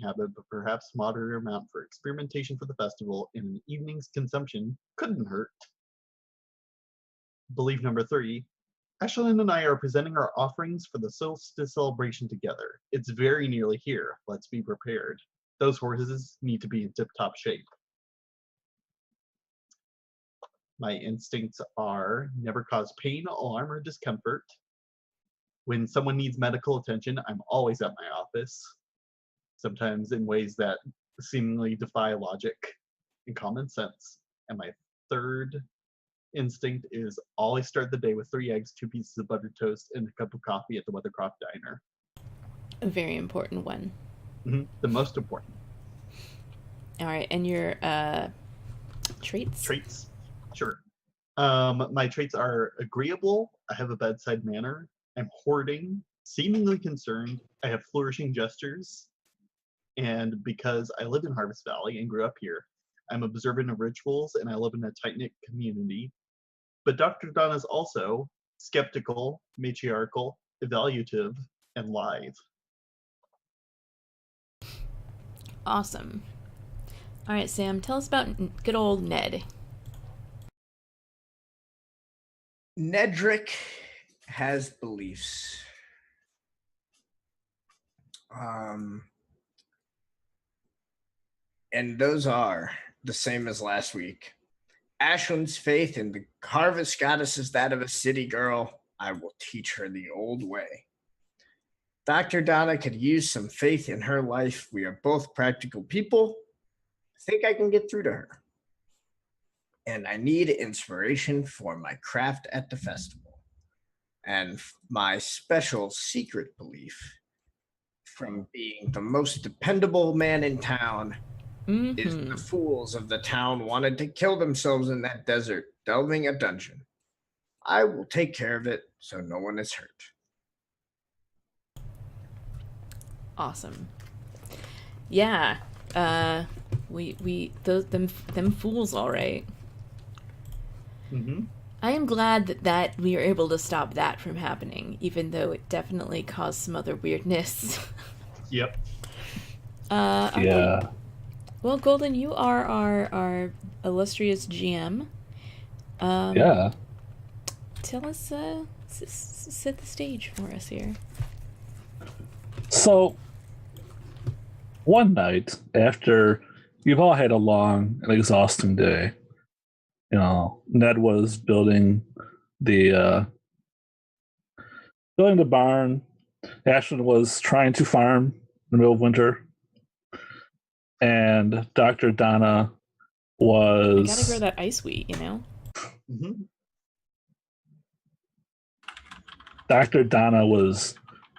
habit, but perhaps moderate amount for experimentation for the festival, and an evening's consumption couldn't hurt. Belief number 3. Ashlyn and I are presenting our offerings for the solstice celebration together. It's very nearly here. Let's be prepared. Those horses need to be in tip-top shape. My instincts are never cause pain, alarm, or discomfort. When someone needs medical attention, I'm always at my office, sometimes in ways that seemingly defy logic and common sense. And my third instinct is always start the day with 3 eggs, 2 pieces of buttered toast, and a cup of coffee at the Weathercroft Diner. A very important one. The most important. All right, and your traits? Traits? Sure. My traits are agreeable. I have a bedside manner. I'm hoarding, seemingly concerned. I have flourishing gestures. And because I live in Harvest Valley and grew up here, I'm observant of rituals and I live in a tight-knit community. But Dr. Don is also skeptical, matriarchal, evaluative, and live. Awesome. All right, Sam, tell us about good old Ned. Nedrick has beliefs. And those are the same as last week. Ashlyn's faith in the harvest goddess is that of a city girl. I will teach her the old way. Dr. Donna could use some faith in her life. We are both practical people. I think I can get through to her. And I need inspiration for my craft at the festival. And my special secret belief from being the most dependable man in town is the fools of the town wanted to kill themselves in that desert, delving a dungeon. I will take care of it so no one is hurt. Awesome. Yeah. Them fools, all right. I am glad that we are able to stop that from happening, even though it definitely caused some other weirdness. Yep. Yeah. Okay. Well, Golden, you are our illustrious GM. Yeah. Tell us, set the stage for us here. So, one night after you've all had a long and exhausting day, Ned was building the barn. Ashlyn was trying to farm in the middle of winter. And Dr. Donna was... I gotta grow that ice wheat, Dr. Donna was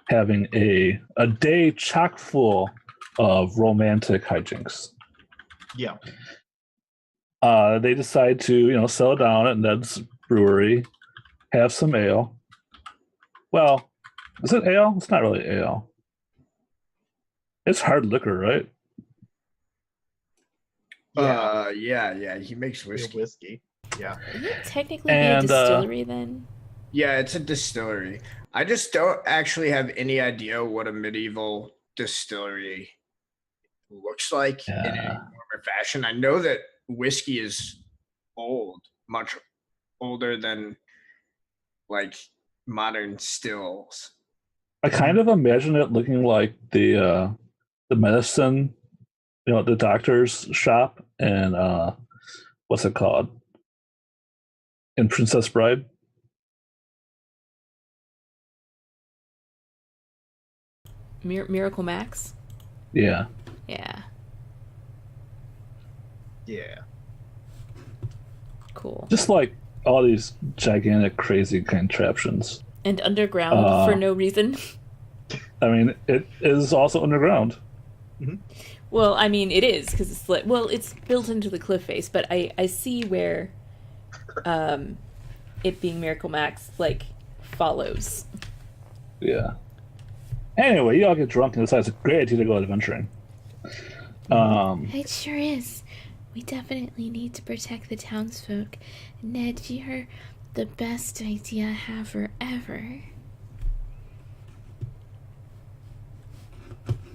having a day chock full of romantic hijinks. Yeah. They decide to, settle down at Ned's brewery, have some ale. Well, is it ale? It's not really ale. It's hard liquor, right? Yeah. He makes whiskey. Yeah. Would it technically be a distillery then? Yeah, it's a distillery. I just don't actually have any idea what a medieval distillery looks like in any form or fashion. I know that whiskey is old, much older than like modern stills. I kind of imagine it looking like the medicine, the doctor's shop and what's it called? In Princess Bride. Miracle Max? Yeah. Yeah. Cool. Just like all these gigantic, crazy contraptions. And underground for no reason. I mean, it is also underground. Mm-hmm. Well, I mean, it is, because it's like, it's built into the cliff face, but I see where it being Miracle Max, follows. Yeah. Anyway, you all get drunk and decide it's a great idea to go adventuring. It sure is. We definitely need to protect the townsfolk. Ned, you're the best idea haver ever.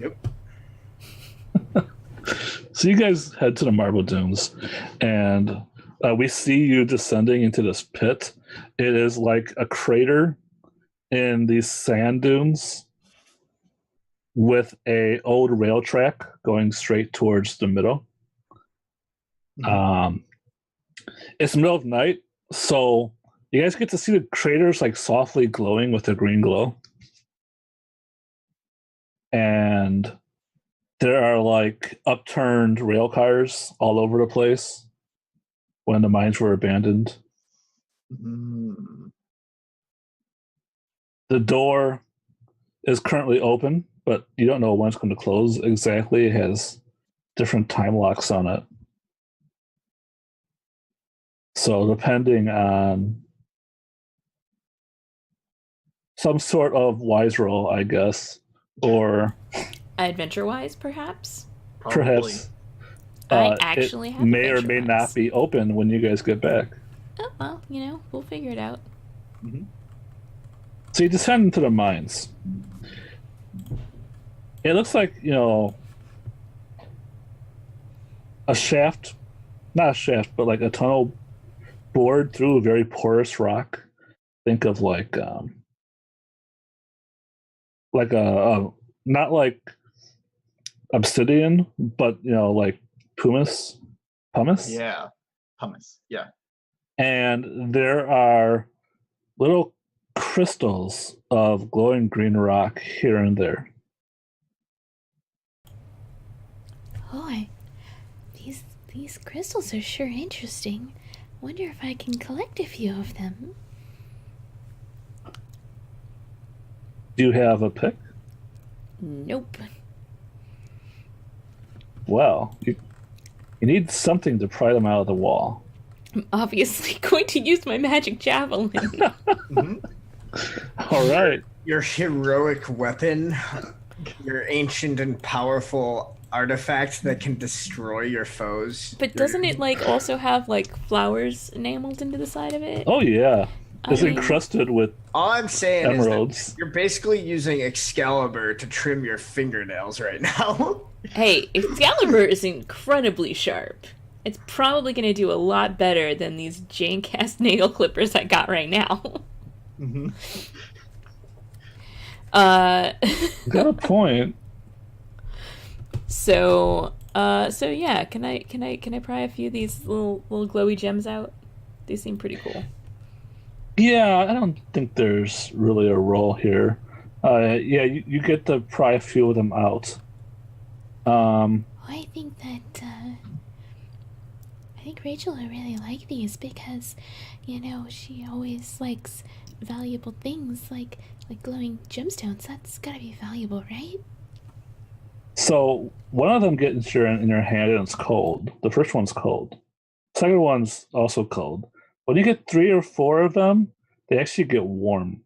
Yep. So you guys head to the Marble Dunes, and we see you descending into this pit. It is like a crater in these sand dunes with a old rail track going straight towards the middle. Mhm. It's the middle of night, so you guys get to see the craters like softly glowing with a green glow. And there are like upturned rail cars all over the place when the mines were abandoned. Mm. The door is currently open, but you don't know when it's going to close exactly. It has different time locks on it. So depending on some sort of wise roll, I guess, or Adventure-wise, perhaps? Probably. perhaps I actually it have may or may adventure-wise. not be open when you guys get back. Oh, well, we'll figure it out. Mhm. So you descend into the mines. It looks like, a shaft, not a shaft, but like a tunnel bored through a very porous rock. Think of like a not like obsidian, but like pumice. Yeah. Pumice. Yeah. And there are little crystals of glowing green rock here and there. Oh, these crystals are sure interesting. Wonder if I can collect a few of them. Do you have a pick? Nope. Well, you need something to pry them out of the wall. I'm obviously going to use my magic javelin. Mhm. All right. Your heroic weapon, your ancient and powerful artifact that can destroy your foes. But doesn't it, also have, flowers enameled into the side of it? Oh yeah, it's I mean- encrusted with All I'm saying emeralds. is that you're basically using Excalibur to trim your fingernails right now. Hey, Excalibur is incredibly sharp. It's probably going to do a lot better than these jank-ass nail clippers I got right now. Mhm. Got a point. So yeah, can I pry a few of these little glowy gems out? They seem pretty cool. Yeah, I don't think there's really a role here. Yeah, you get to pry a few of them out. I think that I think Rachel will really like these because, she always likes valuable things like glowing gemstones. That's gotta be valuable, right? So one of them gets in your hand and it's cold. The first one's cold. Second one's also cold. When you get 3 or 4 of them, they actually get warm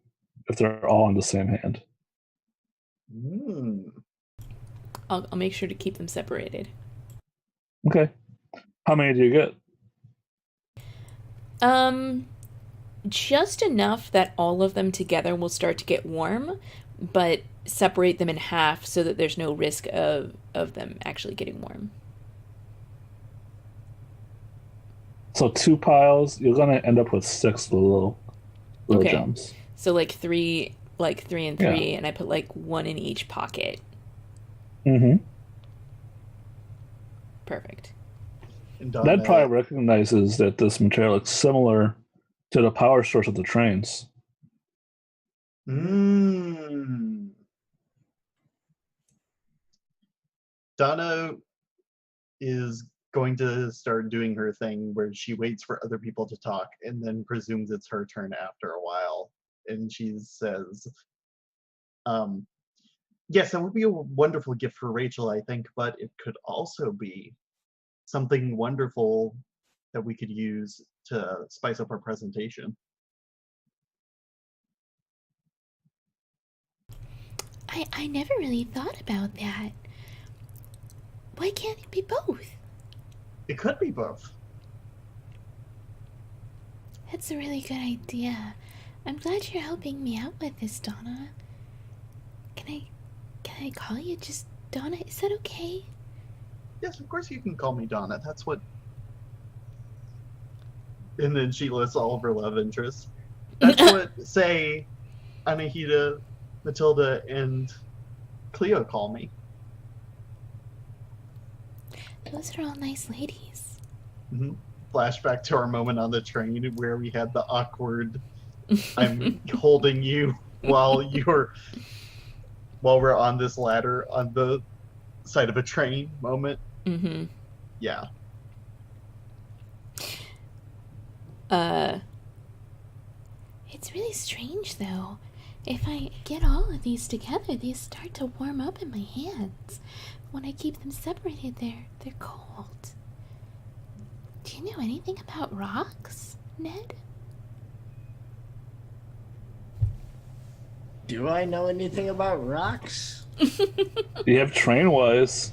if they're all in the same hand. Mm. I'll make sure to keep them separated. Okay. How many do you get? Just enough that all of them together will start to get warm, but separate them in half so that there's no risk of them actually getting warm. So 2 piles, you're gonna end up with 6 little Okay. gems. So 3 and 3, Yeah. and I put 1 in each pocket. Mm-hmm. Perfect. And That probably recognizes that this material looks similar to the power source of the trains. Mm. Donna is going to start doing her thing where she waits for other people to talk and then presumes it's her turn after a while. And she says, yes, that would be a wonderful gift for Rachel, I think, but it could also be something wonderful that we could use to spice up our presentation. I never really thought about that. Why can't it be both? It could be both. That's a really good idea. I'm glad you're helping me out with this, Donna. Can I call you just Donna? Is that okay? Yes, of course you can call me Donna. That's what. And then she lists all of her love interests. That's what, say, Anahita, Matilda, and Cleo call me. Those are all nice ladies. Mm-hmm. Flashback to our moment on the train where we had the awkward I'm holding you while we're on this ladder on the side of a train moment. Mm-hmm. Yeah. It's really strange, though. If I get all of these together, they start to warm up in my hands. When I keep them separated, they're cold. Do you know anything about rocks, Ned? Do I know anything about rocks? You have Trainwise.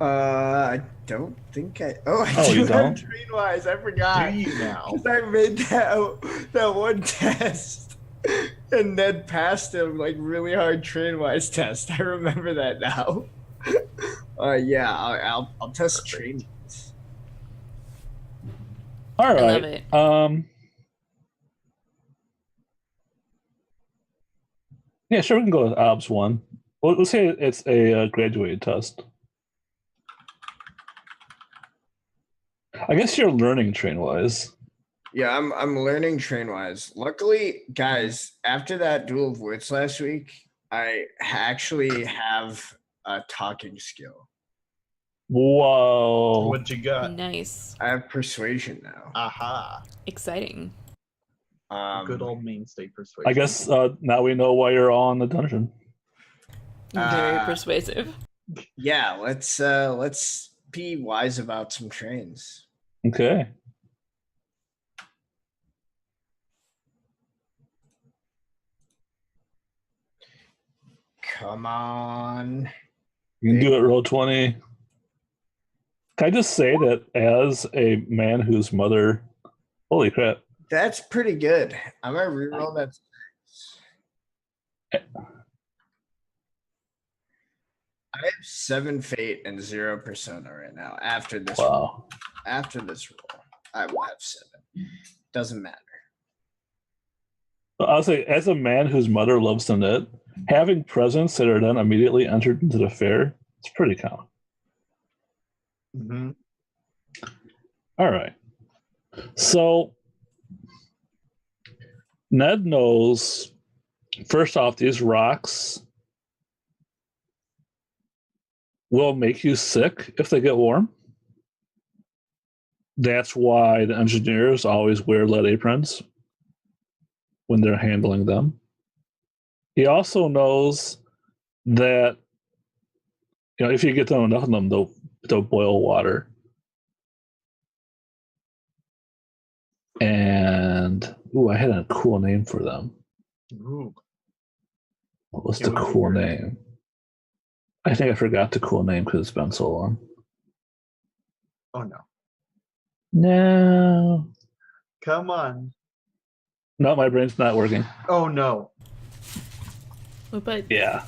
I don't think I. Oh, I Oh, do you don't? have Trainwise. I forgot. Do you now? 'Cause I made that one test, and Ned passed him like really hard Trainwise test. I remember that now. Yeah, I'll test Trainwise. All I right. love it. Yeah, sure. We can go with OBS 1. Well, let's say it's a graduated test. I guess you're learning Trainwise. Yeah, I'm learning Trainwise. Luckily, guys, after that duel of wits last week, I actually have a talking skill. Whoa. What you got? Nice. I have persuasion now. Aha. Exciting. Good old mainstay persuasion. I guess now we know why you're all in the dungeon. Very Uh, persuasive. Yeah, let's be wise about some trains. Okay. Come on. You can do it, roll 20. Can I just say that as a man whose mother, holy crap. That's pretty good. I'm gonna reroll that. I have 7 fate and 0 persona right now. After this Wow. roll, I will have 7. Doesn't matter. I'll say, as a man whose mother loves to knit, having presents that are then immediately entered into the fair, it's pretty common. Mm-hmm. All right. So Ned knows, first off, these rocks will make you sick if they get warm. That's why the engineers always wear lead aprons when they're handling them. He also knows that, you know, if you get them enough of them, they'll boil water. And I had a cool name for them. Ooh. What was It the would be cool weird. name? I think I forgot the cool name because it's been so long. Oh no. No, Come on. my brain's not working. Oh no. Well, but Yeah,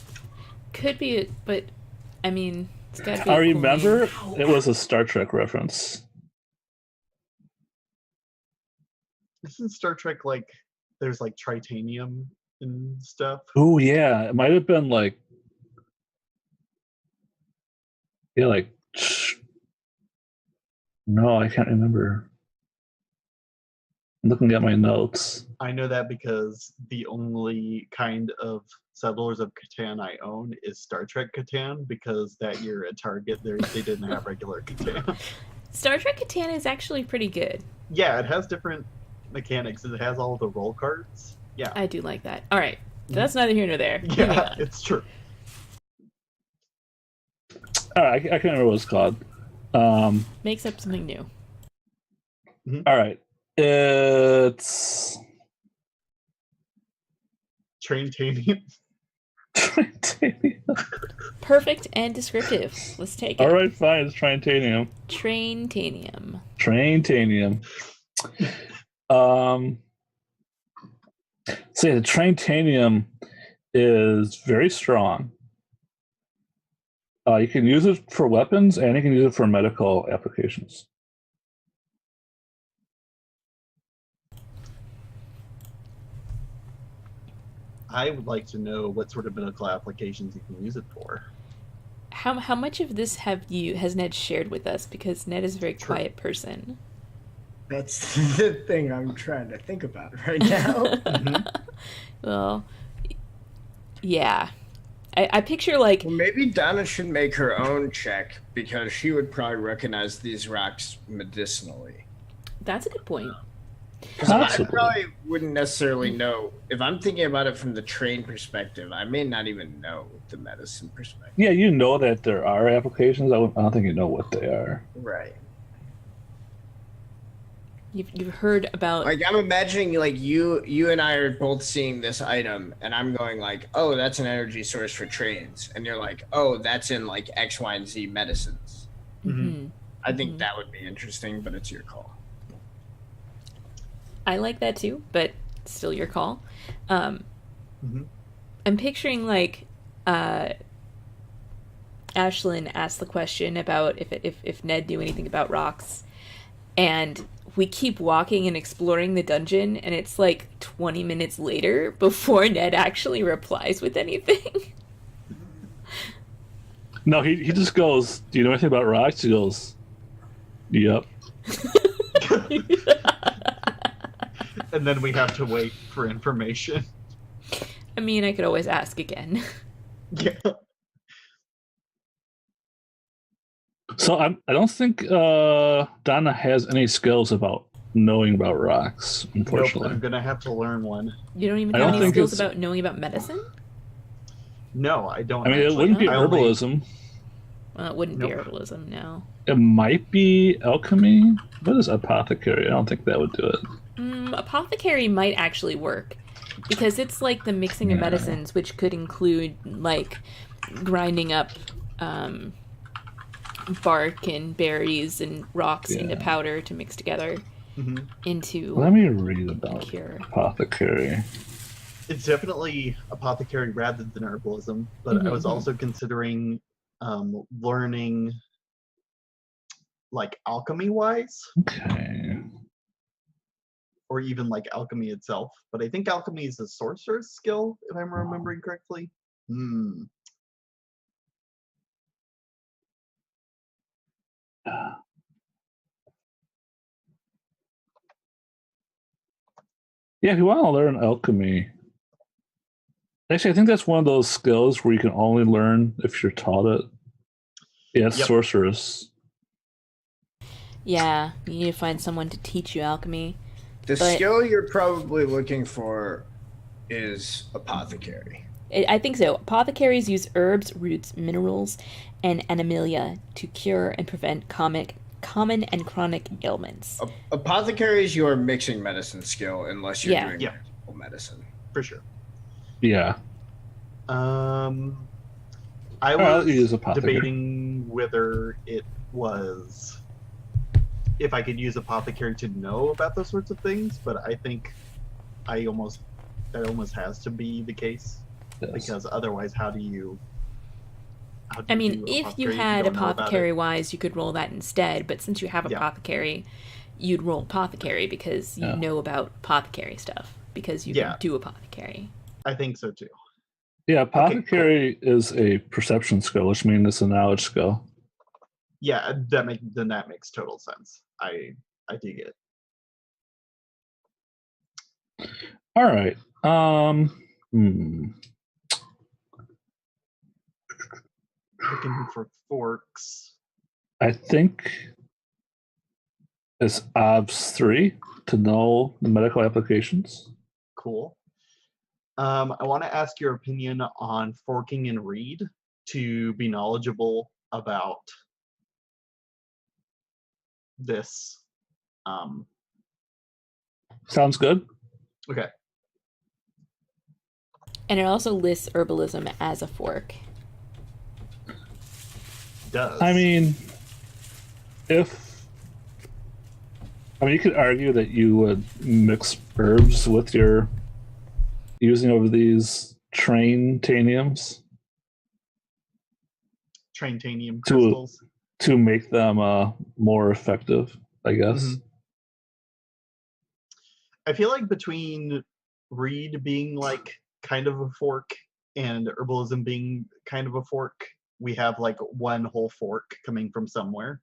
could be. But I mean, it's got to be. I a cool remember name. it was a Star Trek reference. Isn't Star Trek like there's like tritanium and stuff? Oh yeah, it might have been like, yeah, like, no, I can't remember. I'm looking at my notes. I know that because the only kind of Settlers of Catan I own is Star Trek Catan, because that year at Target they didn't have regular Catan. Star Trek Catan is actually pretty good. Yeah, it has different mechanics. It has all the roll cards. Yeah. I do like that. All right, that's neither here nor there. Moving Yeah, on. it's true. All right, I can't remember what it's called. Makes up something new. All right, it's Traintanium. Perfect and descriptive. Let's take it. All right, fine. It's Traintanium. Traintanium. Traintanium. So yeah, the Traintanium is very strong. You can use it for weapons, and you can use it for medical applications. I would like to know what sort of medical applications you can use it for. How much of this has Ned shared with us? Because Ned is a very True. quiet person. That's the thing I'm trying to think about right now. Well, yeah. I picture like Well, maybe Donna should make her own check because she would probably recognize these rocks medicinally. that's a good point. Because I Possibly. probably wouldn't necessarily know. If I'm thinking about it from the train perspective, I may not even know the medicine perspective. Yeah, you know that there are applications. I don't think you know what they are. Right. You've heard about Like I'm imagining like you and I are both seeing this item and I'm going like, oh, that's an energy source for trains. And you're like, oh, that's in like X, Y, and Z medicines. Mhm. I think that would be interesting, but it's your call. I like that too, but still your call. I'm picturing like Ashlyn asked the question about if Ned knew anything about rocks, and we keep walking and exploring the dungeon, and it's like 20 minutes later before Ned actually replies with anything. No, he just goes, "Do you know anything about rocks?" He goes, "Yep." And then we have to wait for information. I mean, I could always ask again. Yeah. So I don't think Donna has any skills about knowing about rocks, Nope, unfortunately. I'm gonna have to learn one. You don't even I have don't any think skills it's- about knowing about medicine? No, I don't. I mean, it actually. wouldn't be I only- herbalism. Well, it wouldn't be Nope. herbalism, no. It might be alchemy. What is apothecary? I don't think that would do it. Apothecary might actually work, because it's like the mixing of medicines, which could include like grinding up bark and berries and rocks into Yeah. powder to mix together Mhm. into Let me read a about cure. apothecary. It's definitely apothecary rather than herbalism, but I was Mhm. also considering learning like alchemy wise, Okay. or even like alchemy itself. But I think alchemy is a sorcerer's skill, if I'm remembering correctly. Yeah, if you want to learn alchemy, actually, I think that's one of those skills where you can only learn if you're taught it. Yeah, it's Yep. sorceress. Yeah, you need to find someone to teach you alchemy. The But- skill you're probably looking for is apothecary. I think so. Apothecaries use herbs, roots, minerals, and animalia to cure and prevent common and chronic ailments. Apothecary is your mixing medicine skill, unless you're Yeah. doing Yeah. medical medicine. For sure. Yeah. I I'll was use apothecary. debating whether it was if I could use apothecary to know about those sorts of things, but I think that almost has to be the case, Yes. because otherwise, how do you I mean, do if you apothecary had don't know about it? apothecary wise, you could roll that instead. But since you have Yeah. apothecary, you'd roll apothecary because you Yeah. know about apothecary stuff because you Yeah. can do apothecary. I think so too. Yeah, apothecary is a perception skill, which means it's a knowledge skill. Yeah, that makes total sense. I dig it. All right. Looking for forks. I think it's OBS 3 to know the medical applications. Cool. I want to ask your opinion on forking and read to be knowledgeable about this. Sounds good. Okay. And it also lists herbalism as a fork. Does. I mean, you could argue that you would mix herbs with your using over these train taniums. Trantanium To- crystals. to make them more effective, I guess. Mhm. I feel like between Reed being like kind of a fork and herbalism being kind of a fork, we have like one whole fork coming from somewhere.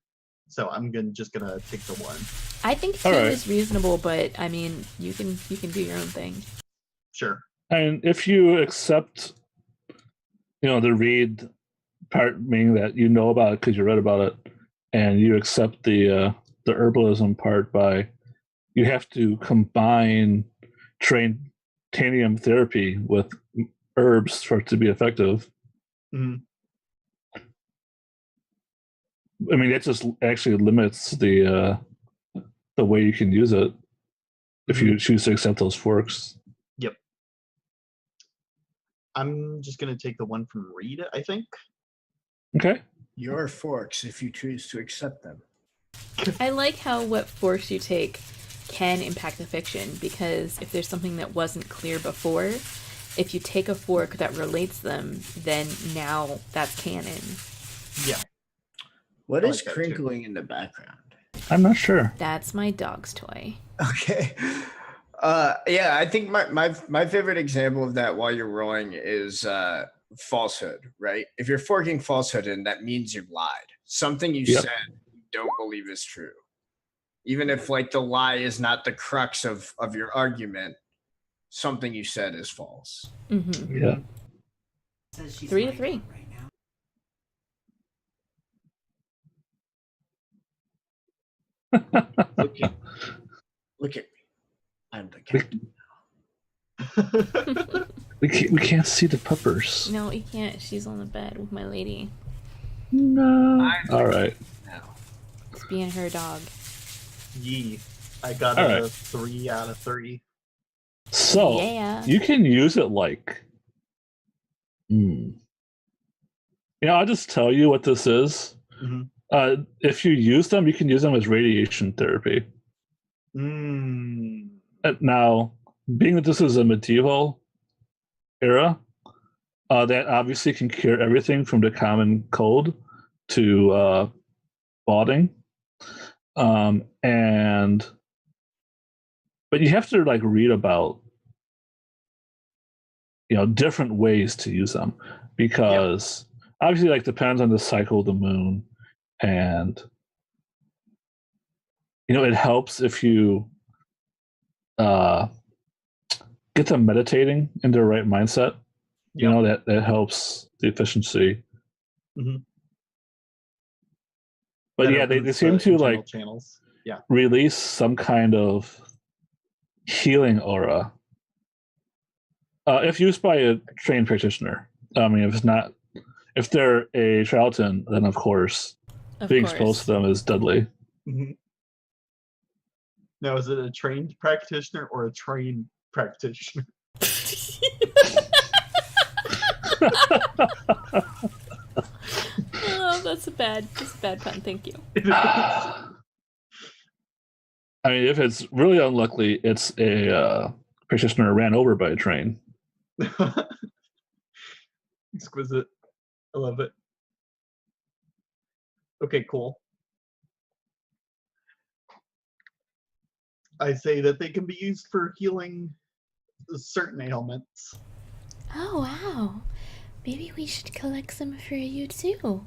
So I'm just gonna take the one. I think 2 Alright. is reasonable, but I mean, you can do your own thing. Sure. And if you accept, the read part, meaning that you know about it because you read about it, and you accept the herbalism part by you have to combine Trantanium therapy with herbs for it to be effective. Mhm. I mean, that just actually limits the way you can use it if you choose to accept those forks. Yep. I'm just gonna take the one from Reed, I think. Okay. Your forks, if you choose to accept them. I like how what force you take can impact the fiction, because if there's something that wasn't clear before, if you take a fork that relates them, then now that's canon. Yeah. What I is like that too. crinkling in the background? I'm not sure. That's my dog's toy. Okay. Yeah, I think my favorite example of that while you're rolling is falsehood, right? If you're forking falsehood in, that means you've lied. Something you Yep. said you don't believe is true. Even if like the lie is not the crux of your argument, something you said is false. Mm-hmm. Yeah. 3 to 3. Look at me. I'm the captain. We can't see the puppers. No, you can't. She's on the bed with my lady. No. All right. Now. It's being her dog. Yee. I got All a right. 3 out of 3. So Yeah. you can use it like. I'll just tell you what this is. Mhm. If you use them, you can use them as radiation therapy. Mm. Now, being that this is a medieval era, that obviously can cure everything from the common cold to balding. But you have to like read about different ways to use them, because obviously like depends on the cycle of the moon, and it helps if you get them meditating in their right mindset. Yep. That helps the efficiency. Mhm. But That yeah, they opens seem the to internal like channels. Yeah. release some kind of healing aura if used by a trained practitioner. I mean, if they're a charlatan, then of course Of being course. exposed to them is deadly. Mhm. Now, is it a trained practitioner or a trained practitioner? Oh, that's a bad pun. Thank you. I mean, if it's really unlucky, it's a practitioner ran over by a train. Exquisite. I love it. Okay, cool. I say that they can be used for healing certain ailments. Oh, wow. Maybe we should collect some for you too.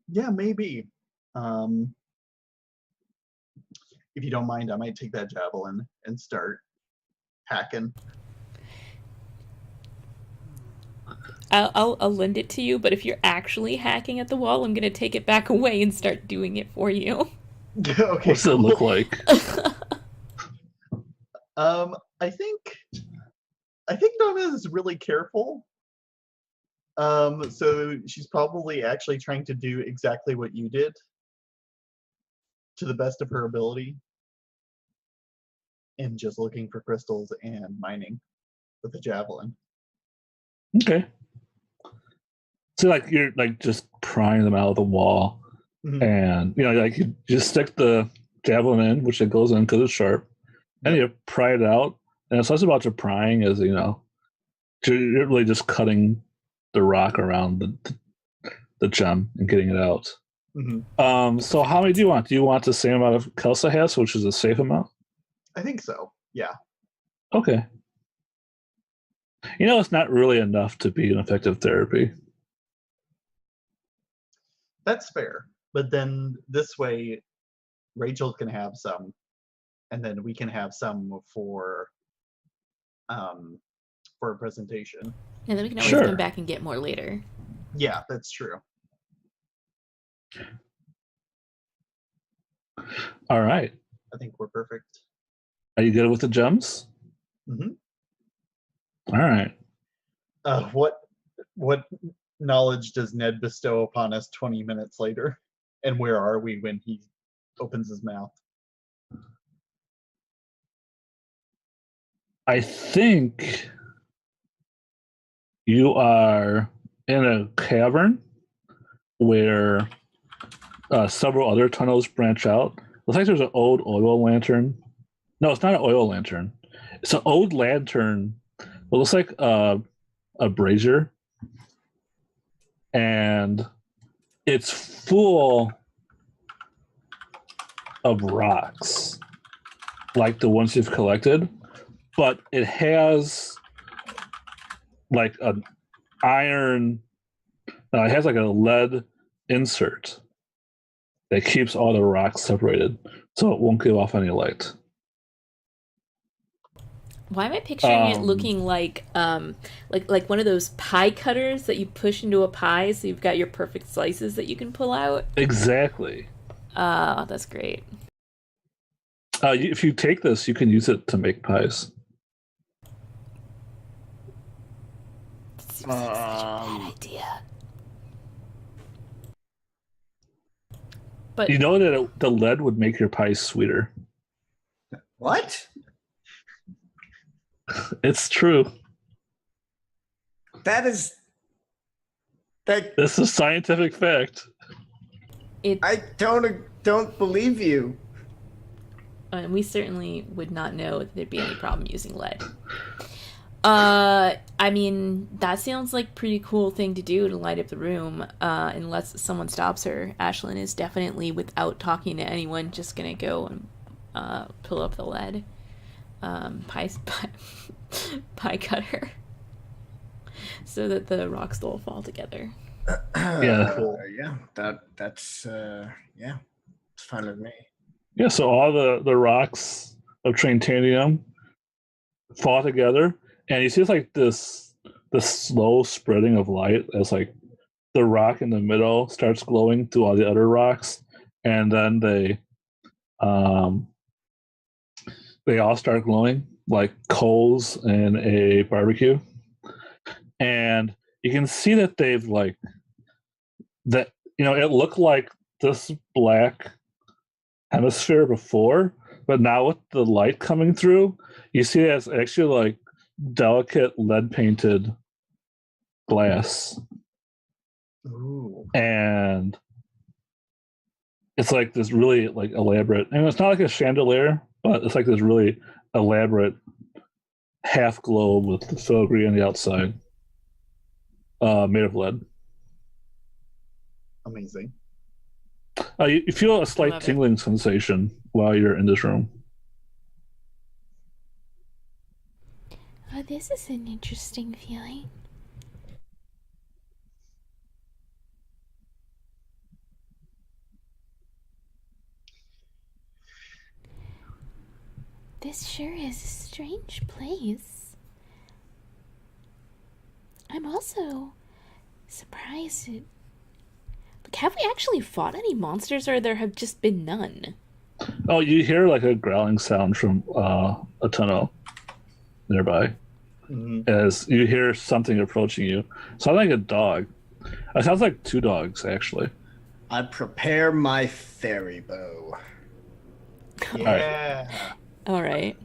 Yeah, maybe. If you don't mind, I might take that javelin and start hacking. I'll lend it to you, but if you're actually hacking at the wall, I'm gonna take it back away and start doing it for you. Okay, What's it cool. look like? I think Donna is really careful. So she's probably actually trying to do exactly what you did to the best of her ability, and just looking for crystals and mining with a javelin. Okay. So like you're like just prying them out of the wall, Mhm. and like you just stick the javelin in, which it goes in because it's sharp, and you pry it out. And it's less about your prying as you're really just cutting the rock around the gem and getting it out. Mm-hmm. So how many do you want? Do you want the same amount of Kelsa has, which is a safe amount? I think so. Yeah. Okay. You know, it's not really enough to be an effective therapy. That's fair. But then this way, Rachel can have some, and then we can have some for a presentation. And then we can always Sure. come back and get more later. Yeah, that's true. All right. I think we're perfect. Are you good with the gems? Mm-hmm. All right. What knowledge does Ned bestow upon us 20 minutes later? And where are we when he opens his mouth? I think you are in a cavern where several other tunnels branch out. Looks like there's an old oil lantern. No, it's not an oil lantern. It's an old lantern. It looks like a brazier. And it's full of rocks, like the ones you've collected. But it has like an iron, it has like a lead insert that keeps all the rocks separated, so it won't give off any light. Why am I picturing it looking like one of those pie cutters that you push into a pie, so you've got your perfect slices that you can pull out? Exactly. That's great. If you take this, you can use it to make pies. Seems like such a bad idea. But You know that the lead would make your pies sweeter. What? It's true. That This is scientific fact. I don't believe you. and we certainly would not know that there'd be any problem using lead. I mean, that sounds like a pretty cool thing to do to light up the room, unless someone stops her. Ashlyn is definitely, without talking to anyone, just gonna go and pull up the lead pie cutter so that the rocks will fall together. Yeah. Cool. Yeah, that's it's fine with me. Yeah, so all the rocks of Trantanium fall together, and you see it's like this slow spreading of light as like the rock in the middle starts glowing through all the other rocks, and then they all start glowing like coals in a barbecue. And you can see that they've like that, it looked like this black hemisphere before, but now with the light coming through, you see it's actually like delicate lead painted glass. Ooh. And it's like this really like elaborate, and it's not like a chandelier, but it's like this really elaborate half globe with the filigree on the outside, made of lead. Amazing. You feel a slight Love it. tingling sensation while you're in this room. Oh, this is an interesting feeling. This sure is a strange place. I'm also surprised at... Like, have we actually fought any monsters, or there have just been none? Oh, you hear like a growling sound from a tunnel nearby. Mhm. As you hear something approaching you. Sounds like a dog. It sounds like two dogs, actually. I prepare my fairy bow. Yeah. All right.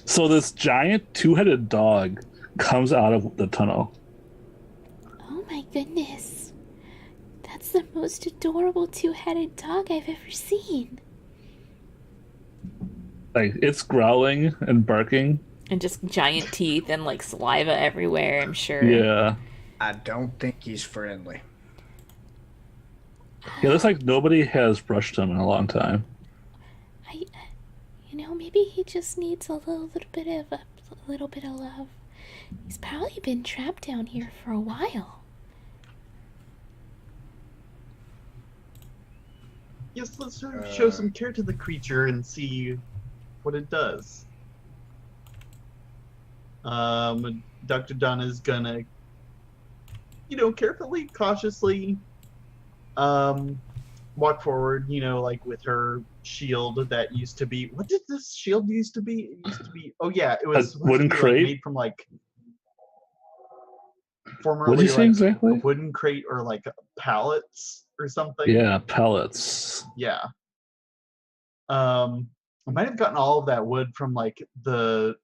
So this giant two-headed dog comes out of the tunnel. Oh my goodness. That's the most adorable two-headed dog I've ever seen. Like, it's growling and barking. And just giant teeth and like saliva everywhere, I'm sure. Yeah. I don't think he's friendly. Yeah, it looks like nobody has brushed him in a long time. I, maybe he just needs a little bit of love. He's probably been trapped down here for a while. Yes, let's sort of show some care to the creature and see what it does. Dr. Donna's gonna, carefully, cautiously, walk forward, like with her shield that used to be. What did this shield used to be? It used to be. Oh yeah, it was A wooden crate? made from formerly What did you say exactly? a wooden crate or pallets or something. Yeah, pellets. Yeah. I might have gotten all of that wood from the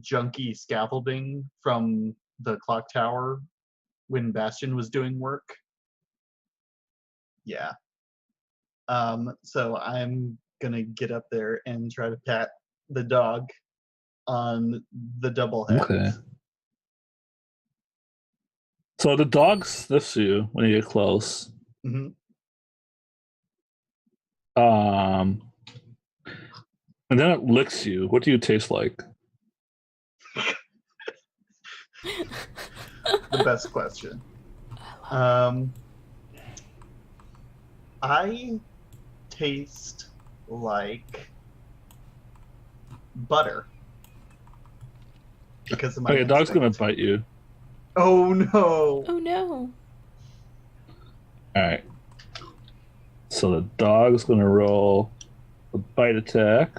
junky scaffolding from the clock tower when Bastion was doing work. Yeah. So I'm gonna get up there and try to pat the dog on the double head. Okay. So the dog sniffs you when you get close. Mm-hmm. And then it licks you. What do you taste like? The best question. I taste like butter because of my. Okay, dog's gonna bite you. Oh no! Oh no! All right. So the dog's gonna roll a bite attack.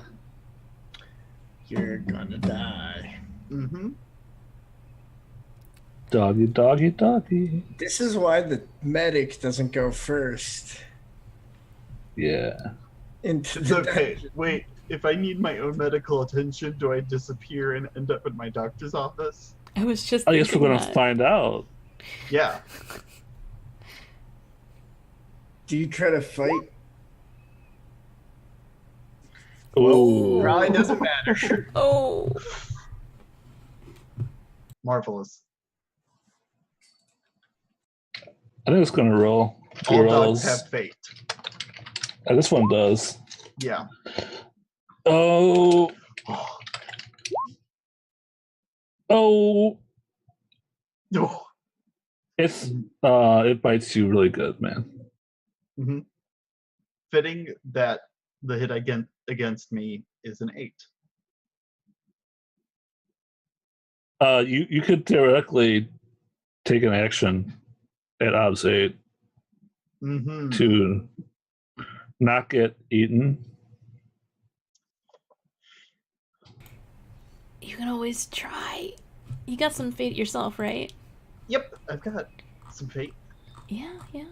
You're gonna die. Mm-hmm. Doggy, doggy, doggy. This is why the medic doesn't go first. Yeah. Into It's the okay. dungeon. Wait, if I need my own medical attention, do I disappear and end up in my doctor's office? I was just. I guess we're thinking gonna that. find out. Yeah. Do you try to fight? Ooh. Probably doesn't matter. Oh. Marvelous. I think it's gonna roll. All Rolls. dogs have fate. This one does. Yeah. Oh. Oh. Oh. It's it bites you really good, man. Mm-hmm. Fitting that the hit against me is an 8. You could theoretically take an action at Obs 8 Mm-hmm. to not get eaten. You can always try. You got some fate yourself, right? Yep, I've got some fate. Yeah, yeah.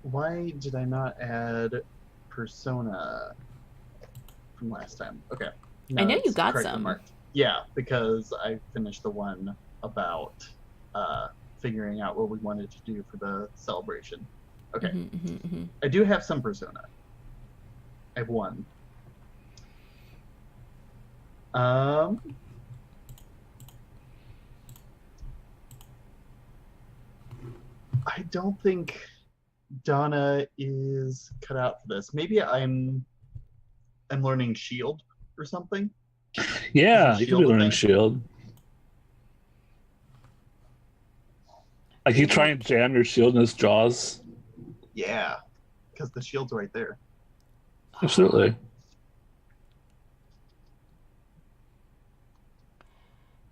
Why did I not add Persona from last time? Okay. I know you it's got correctly some. marked. Yeah, because I finished the one about figuring out what we wanted to do for the celebration. Okay. Mm-hmm. I do have some Persona. I have one. I don't think Donna is cut out for this. Maybe I'm learning Shield or something. Yeah, Isn't you could Shield be a learning thing? shield. Like you try and jam your shield in his jaws. Yeah, because the shield's right there. Absolutely.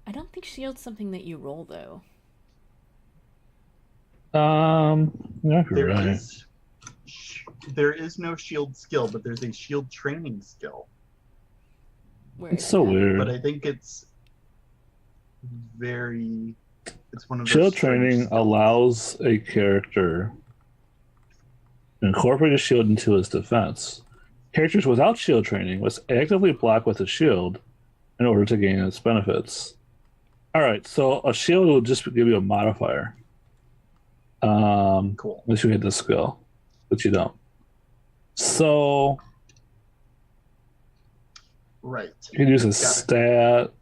I don't think shield's something that you roll though. Yeah, you're There right. is there is no shield skill, but there's a shield training skill. Where It's is so that? weird. But I think it's one of those Shield strange training skills. allows a character to incorporate a shield into his defense. Characters without shield training must actively block with a shield in order to gain its benefits. All right, so a shield will just give you a modifier. Cool. Unless you hit the skill, but you don't. So Right. you can use a it. stat.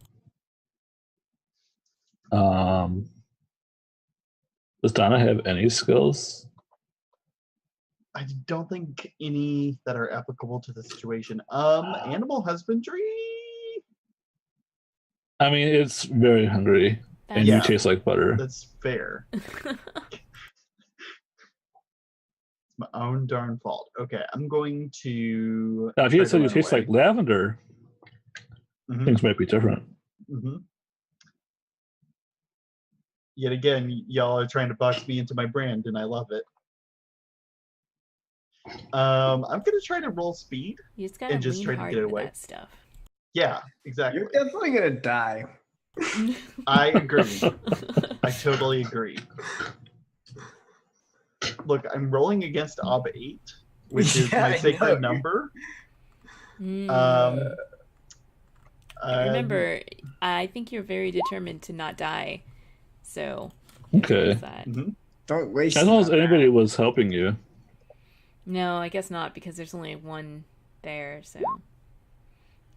Does Donna have any skills? I don't think any that are applicable to the situation. Animal husbandry. I mean, it's very hungry, and Yeah. you taste like butter. That's fair. It's my own darn fault. Okay, I'm going to. Now, if you try had said to you run taste away. like lavender, Mhm, things might be different. mhm. Yet again, y'all are trying to box me into my brand, and I love it. I'm gonna try to roll speed. You just gotta And just lean try to hard get into away. that stuff. Yeah, exactly. You're definitely gonna die. I agree. I totally agree. Look, I'm rolling against Ob 8, which is Yeah, my I sacred know. number. Mm. Um, Remember, I think you're very determined to not die. So, Okay. there's that. mhm. Don't waste As it long as on anybody that. was helping you. No, I guess not because there's only one there. So,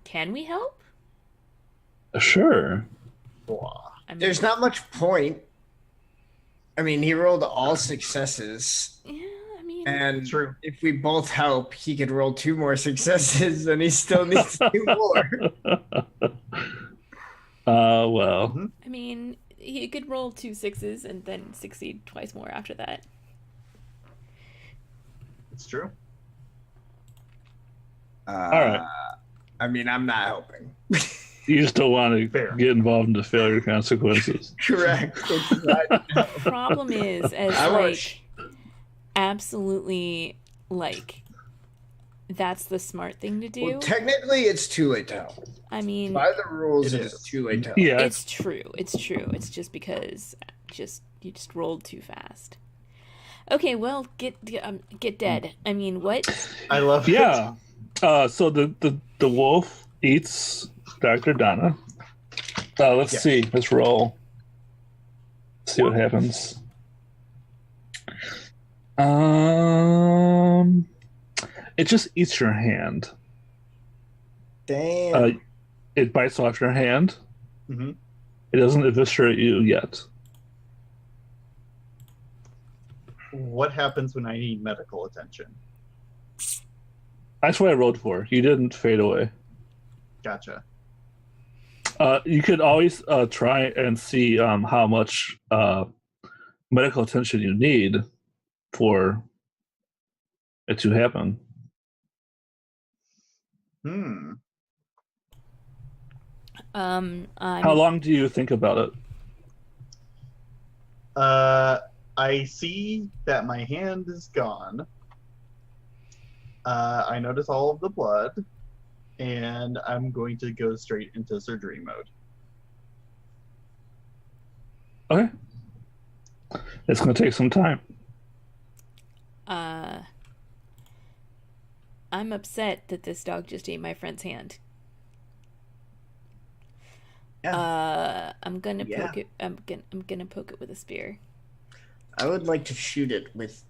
can we help? Sure. Blah. I mean, There's not much point. I mean, he rolled all successes, Yeah, I mean, and True. if we both help, he could roll 2 more successes, and he still needs 2 more. Well. Mhm. I mean, he could roll 2 6s and then succeed twice more after that. It's true. All right. I mean, I'm not helping. You just don't want to Fair. get involved in the failure consequences. Correct. Which is why I didn't help. Problem is, as I like, wish. absolutely, like, that's the smart thing to do. Well, technically, it's too late to help. I mean, By the rules, It it is is. too late to help. Yeah. it's true. It's true. It's just because you just rolled too fast. Okay, well, get dead. I mean, what? I love it. Yeah. So the wolf eats Dr. Donna. Let's Yes. see. Let's roll. See what happens. It just eats your hand. Damn. It bites off your hand. Mhm. It doesn't eviscerate you yet. What happens when I need medical attention? That's what I rolled for. You didn't fade away. Gotcha. You could always try and see how much medical attention you need for it to happen. Hmm. How long do you think about it? I see that my hand is gone. I notice all of the blood, and I'm going to go straight into surgery mode. Okay. It's going to take some time. I'm upset that this dog just ate my friend's hand. I'm gonna Yeah. poke it. I'm gonna poke it with a spear. I would like to shoot it with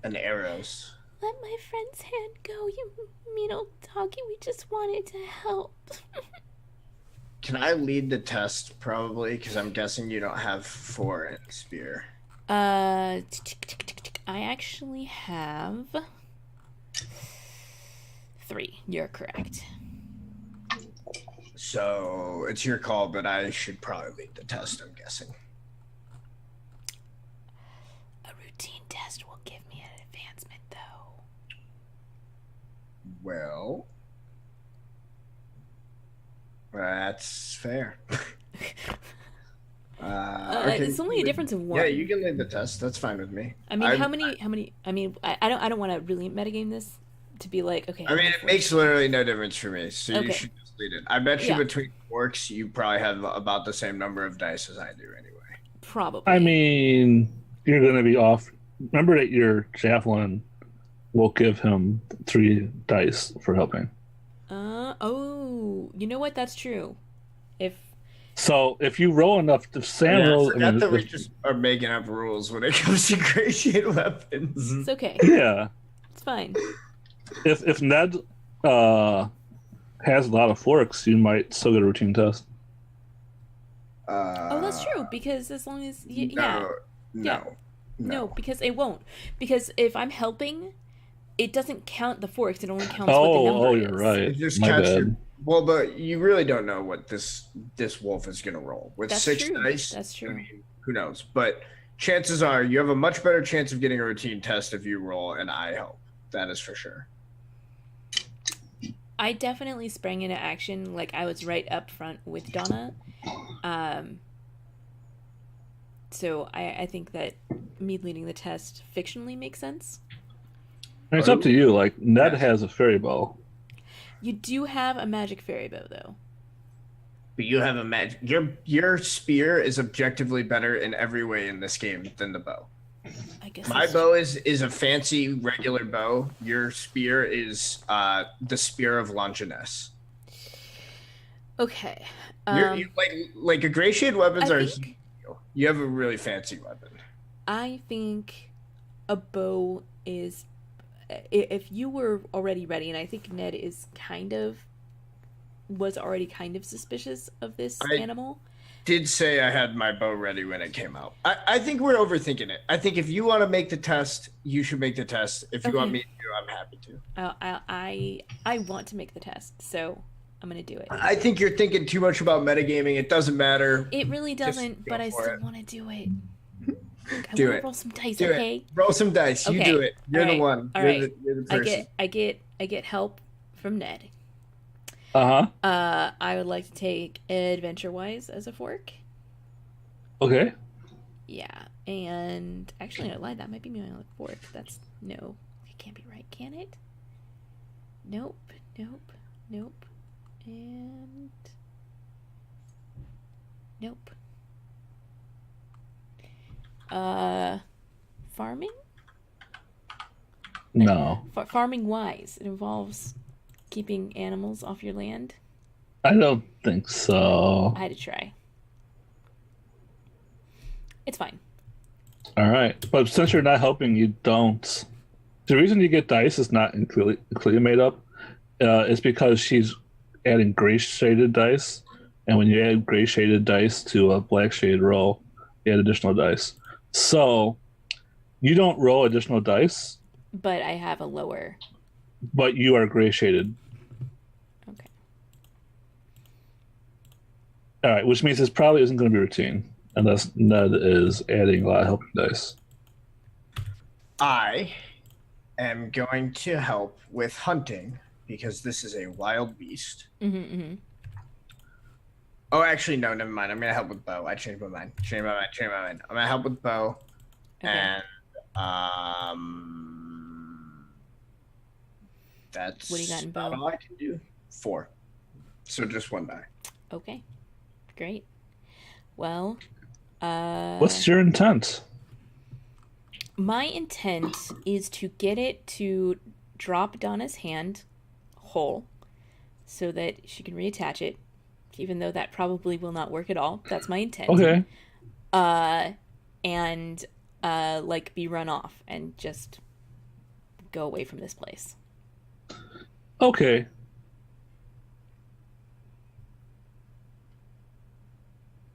an arrows. Let my friend's hand go, you mean old doggy. We just wanted to help. Can I lead the test, probably? Because I'm guessing you don't have 4 in spear. I actually have 3. You're correct. So it's your call, but I should probably lead the test, I'm guessing. A routine test will give me an advancement, though. Well, that's fair. Okay. It's only a difference of 1. Yeah, you can lead the test. That's fine with me. I mean, how many? I mean, I don't want to really metagame this to be like, okay. I mean, it makes literally no difference for me, so you Okay. should just lead it. I bet you Yeah. between orcs, you probably have about the same number of dice as I do anyway. Probably. I mean, you're going to be off. Remember that your javelin will give him 3 dice for helping. Oh, you know what? That's true. So if you roll enough, if Sam I rolls, forgot that we just are making up rules when it comes to great shade weapons. It's okay. yeah. It's fine. If Ned has a lot of forks, you might still get a routine test. Oh, that's true. Because as long as No, No, because it won't. Because if I'm helping, it doesn't count the forks. It only counts what the number is. You're right. It just My counts bad. well, but you really don't know what this wolf is going to roll with That's 6 true. dice. That's true. I mean, who knows? But chances are you have a much better chance of getting a routine test if you roll an eye help. That is for sure. I definitely sprang into action. Like, I was right up front with Donna. So I think that me leading the test fictionally makes sense. And it's up to you. Like, Ned Yes. has a fairy bow. You do have a magic fairy bow, though. But you have a magic. Your spear is objectively better in every way in this game than the bow. I guess My bow is a fancy regular bow. Your spear is the spear of Longinus. Okay. You like a gray shade weapons I are. think- You have a really fancy weapon. I think a bow is... If you were already ready, and I think Ned was already kind of suspicious of this animal. Did say I had my bow ready when it came out. I think we're overthinking it. I think if you want to make the test, you should make the test. If you want me to, I'm happy to. I want to make the test, so I'm gonna do it. I think you're thinking too much about metagaming. It doesn't matter. It really doesn't, go but I for still it. want to do it. I Do want it. to roll some dice, Do okay? it. Roll some dice. You Okay. do it. You're All the right. one. All You're right. the person. I get help from Ned. Uh-huh. I would like to take Adventure Wise as a fork. Okay. Yeah, and actually, I lied. That might be my only fork. No, it can't be right, can it? Nope, and nope. Farming? No. Farming wise, it involves keeping animals off your land. I don't think so. I had to try. It's fine. All right. But since you're not helping, you don't. The reason you get dice is not completely made up. Is because she's adding gray shaded dice. And when you add gray shaded dice to a black shaded roll, you add additional dice. So you don't roll additional dice, But I have a lower. but you are gray shaded. Okay. All right, which means this probably isn't going to be routine unless Ned is adding a lot of helping dice. I am going to help with hunting because this is a wild beast. Mm-hmm. Oh, actually, no, never mind. I'm going to help with bow. I changed my mind. I'm going to help with bow. Okay. And that's What do you got in about bow? all I can do. 4. So just 1 die. Okay. Great. Well, What's your intent? my intent is to get it to drop Donna's hand whole so that she can reattach it, even though that probably will not work at all. That's my intent. Okay. And like be run off and just go away from this place. Okay.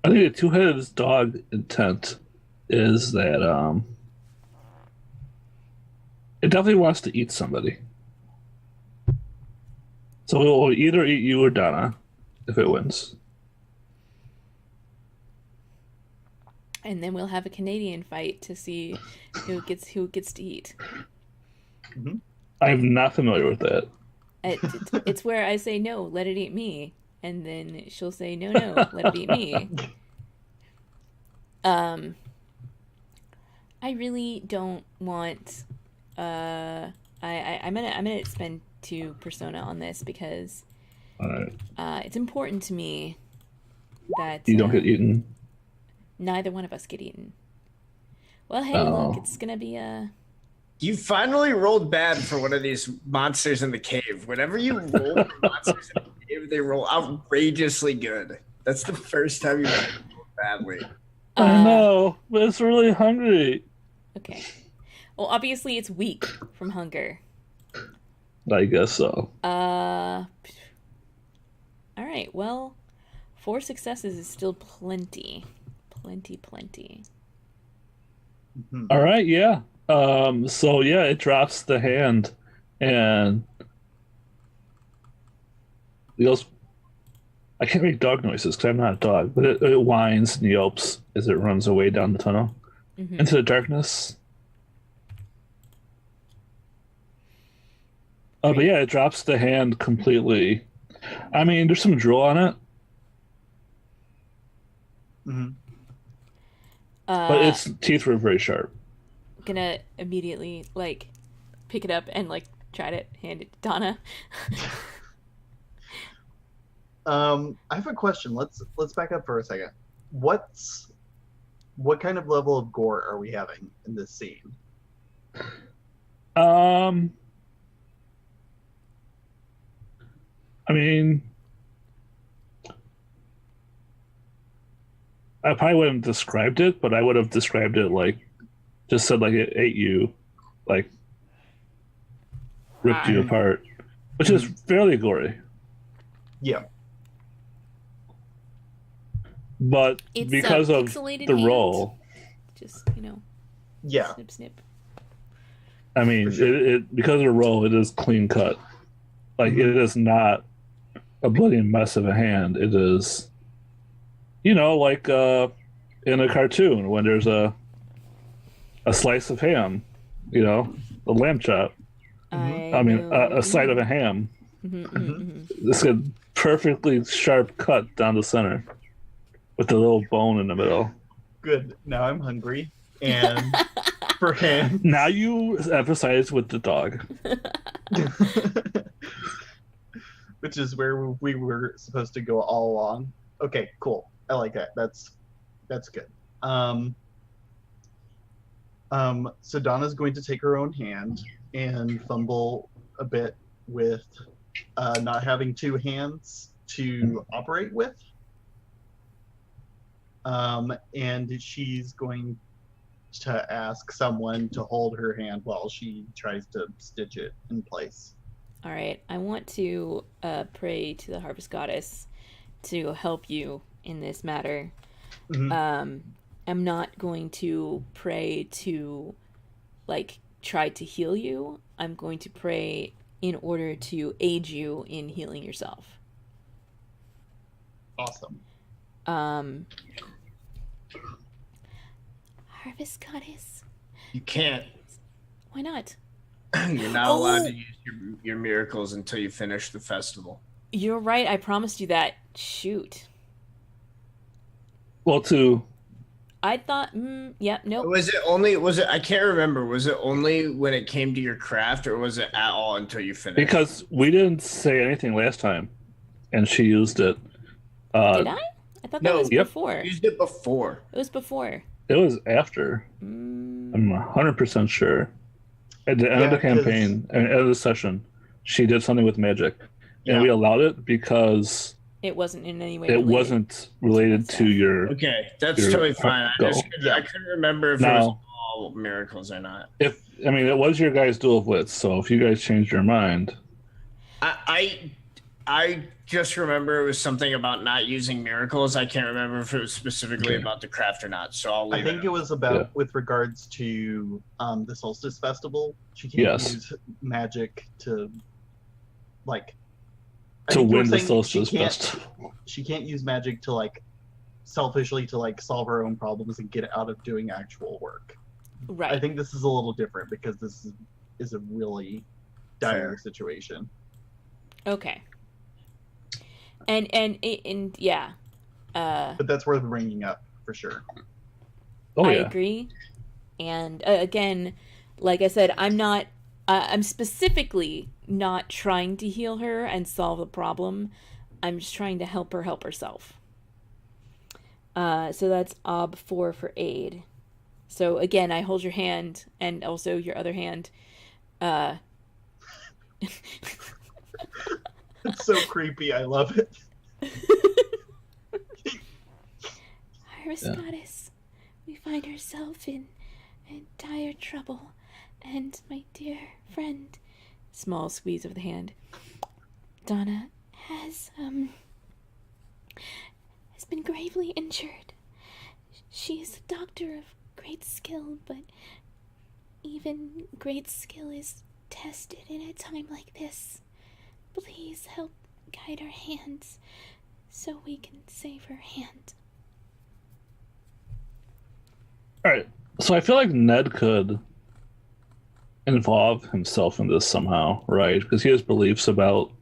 I think the two-headed dog intent is that it definitely wants to eat somebody. So it will either eat you or Donna if it wins. And then we'll have a Canadian fight to see who gets to eat. I'm not familiar with that. It's where I say no, let it eat me, and then she'll say no, let it eat me. I really don't want. I'm gonna spend 2 persona on this because All right. it's important to me that You don't get eaten. neither one of us get eaten. Well, hey, Oh. look, it's gonna be a. You finally rolled bad for one of these monsters in the cave. Whenever you roll for monsters in the cave, they roll outrageously good. That's the first time you rolled badly. I know, but it's really hungry. Okay. Well, obviously it's weak from hunger. I guess so. All right. Well, 4 successes is still plenty. Plenty. All right, yeah. So yeah, it drops the hand, and it goes. I can't make dog noises because I'm not a dog, but it whines and yelps as it runs away down the tunnel into the darkness. But yeah, it drops the hand completely. I mean, there's some drool on it, but its teeth were very sharp. Gonna immediately like pick it up and like try to hand it to Donna. I have a question. Let's back up for a second. What kind of level of gore are we having in this scene? I mean, I probably wouldn't have described it, but I would have described it like, just said like it ate you, like ripped you apart, which is fairly gory. Yeah. But It's because of pixelated the hand. roll, Just, Yeah. snip, snip. I mean, sure. it because of the roll, it is clean cut. Like it is not a bloody mess of a hand. It is, like in a cartoon when there's a slice of ham, a lamb chop. I mean, a side of a ham. This a perfectly sharp cut down the center with the little bone in the middle. Good. Now I'm hungry. And for hands. Now you emphasize with the dog. Which is where we were supposed to go all along. Okay, cool. I like that. That's good. So Donna's going to take her own hand and fumble a bit with not having two hands to operate with. And she's going to ask someone to hold her hand while she tries to stitch it in place. All right, I want to pray to the Harvest Goddess to help you in this matter. I'm not going to pray to, try to heal you. I'm going to pray in order to aid you in healing yourself. Awesome. Harvest Goddess. You can't. Why not? You're not allowed to use your miracles until you finish the festival. You're right. I promised you that. Shoot. Well, I thought, yeah, nope. Was it, I can't remember, was it only when it came to your craft, or was it at all until you finished? Because we didn't say anything last time, and she used it. Did I? I thought that was before. You used it before. It was before. It was after. I'm 100% sure. At the end of the campaign, at the end of the session, she did something with magic. And we allowed it because it wasn't in any way related. It wasn't related to your... Okay, that's totally fine. I couldn't remember if it was all miracles or not. It was your guys' duel of wits, so if you guys changed your mind... I just remember it was something about not using miracles. I can't remember if it was specifically about the craft or not, so I'll leave I think it was about with regards to the Solstice Festival. She can't use magic to to win the Solstice Festival. She can't use magic to selfishly to solve her own problems and get out of doing actual work. Right. I think this is a little different because this is a really dire situation. Okay. And yeah. But that's worth bringing up for sure. I agree. And again, like I said, I'm specifically not trying to heal her and solve the problem. I'm just trying to help her help herself. So that's Ob 4 for aid. So again, I hold your hand and also your other hand. It's so creepy. I love it. Harvest Goddess, we find ourselves in dire trouble, and my dear friend, small squeeze of the hand, Donna has been gravely injured. She is a doctor of great skill, but even great skill is tested in a time like this. Please help guide our hands so we can save her hand. All right. So I feel like Ned could involve himself in this somehow, right? Because he has beliefs about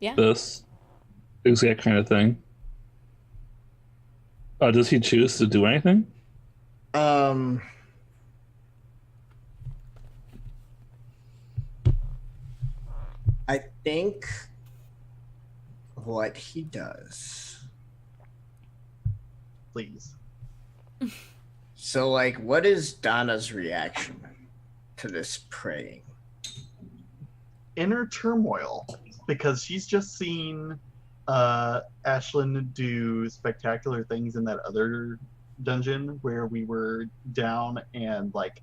this exact kind of thing. Does he choose to do anything? I think what he does. Please. So, like, what is Donna's reaction to this praying? Inner turmoil, because she's just seen Ashlyn do spectacular things in that other dungeon where we were down, and like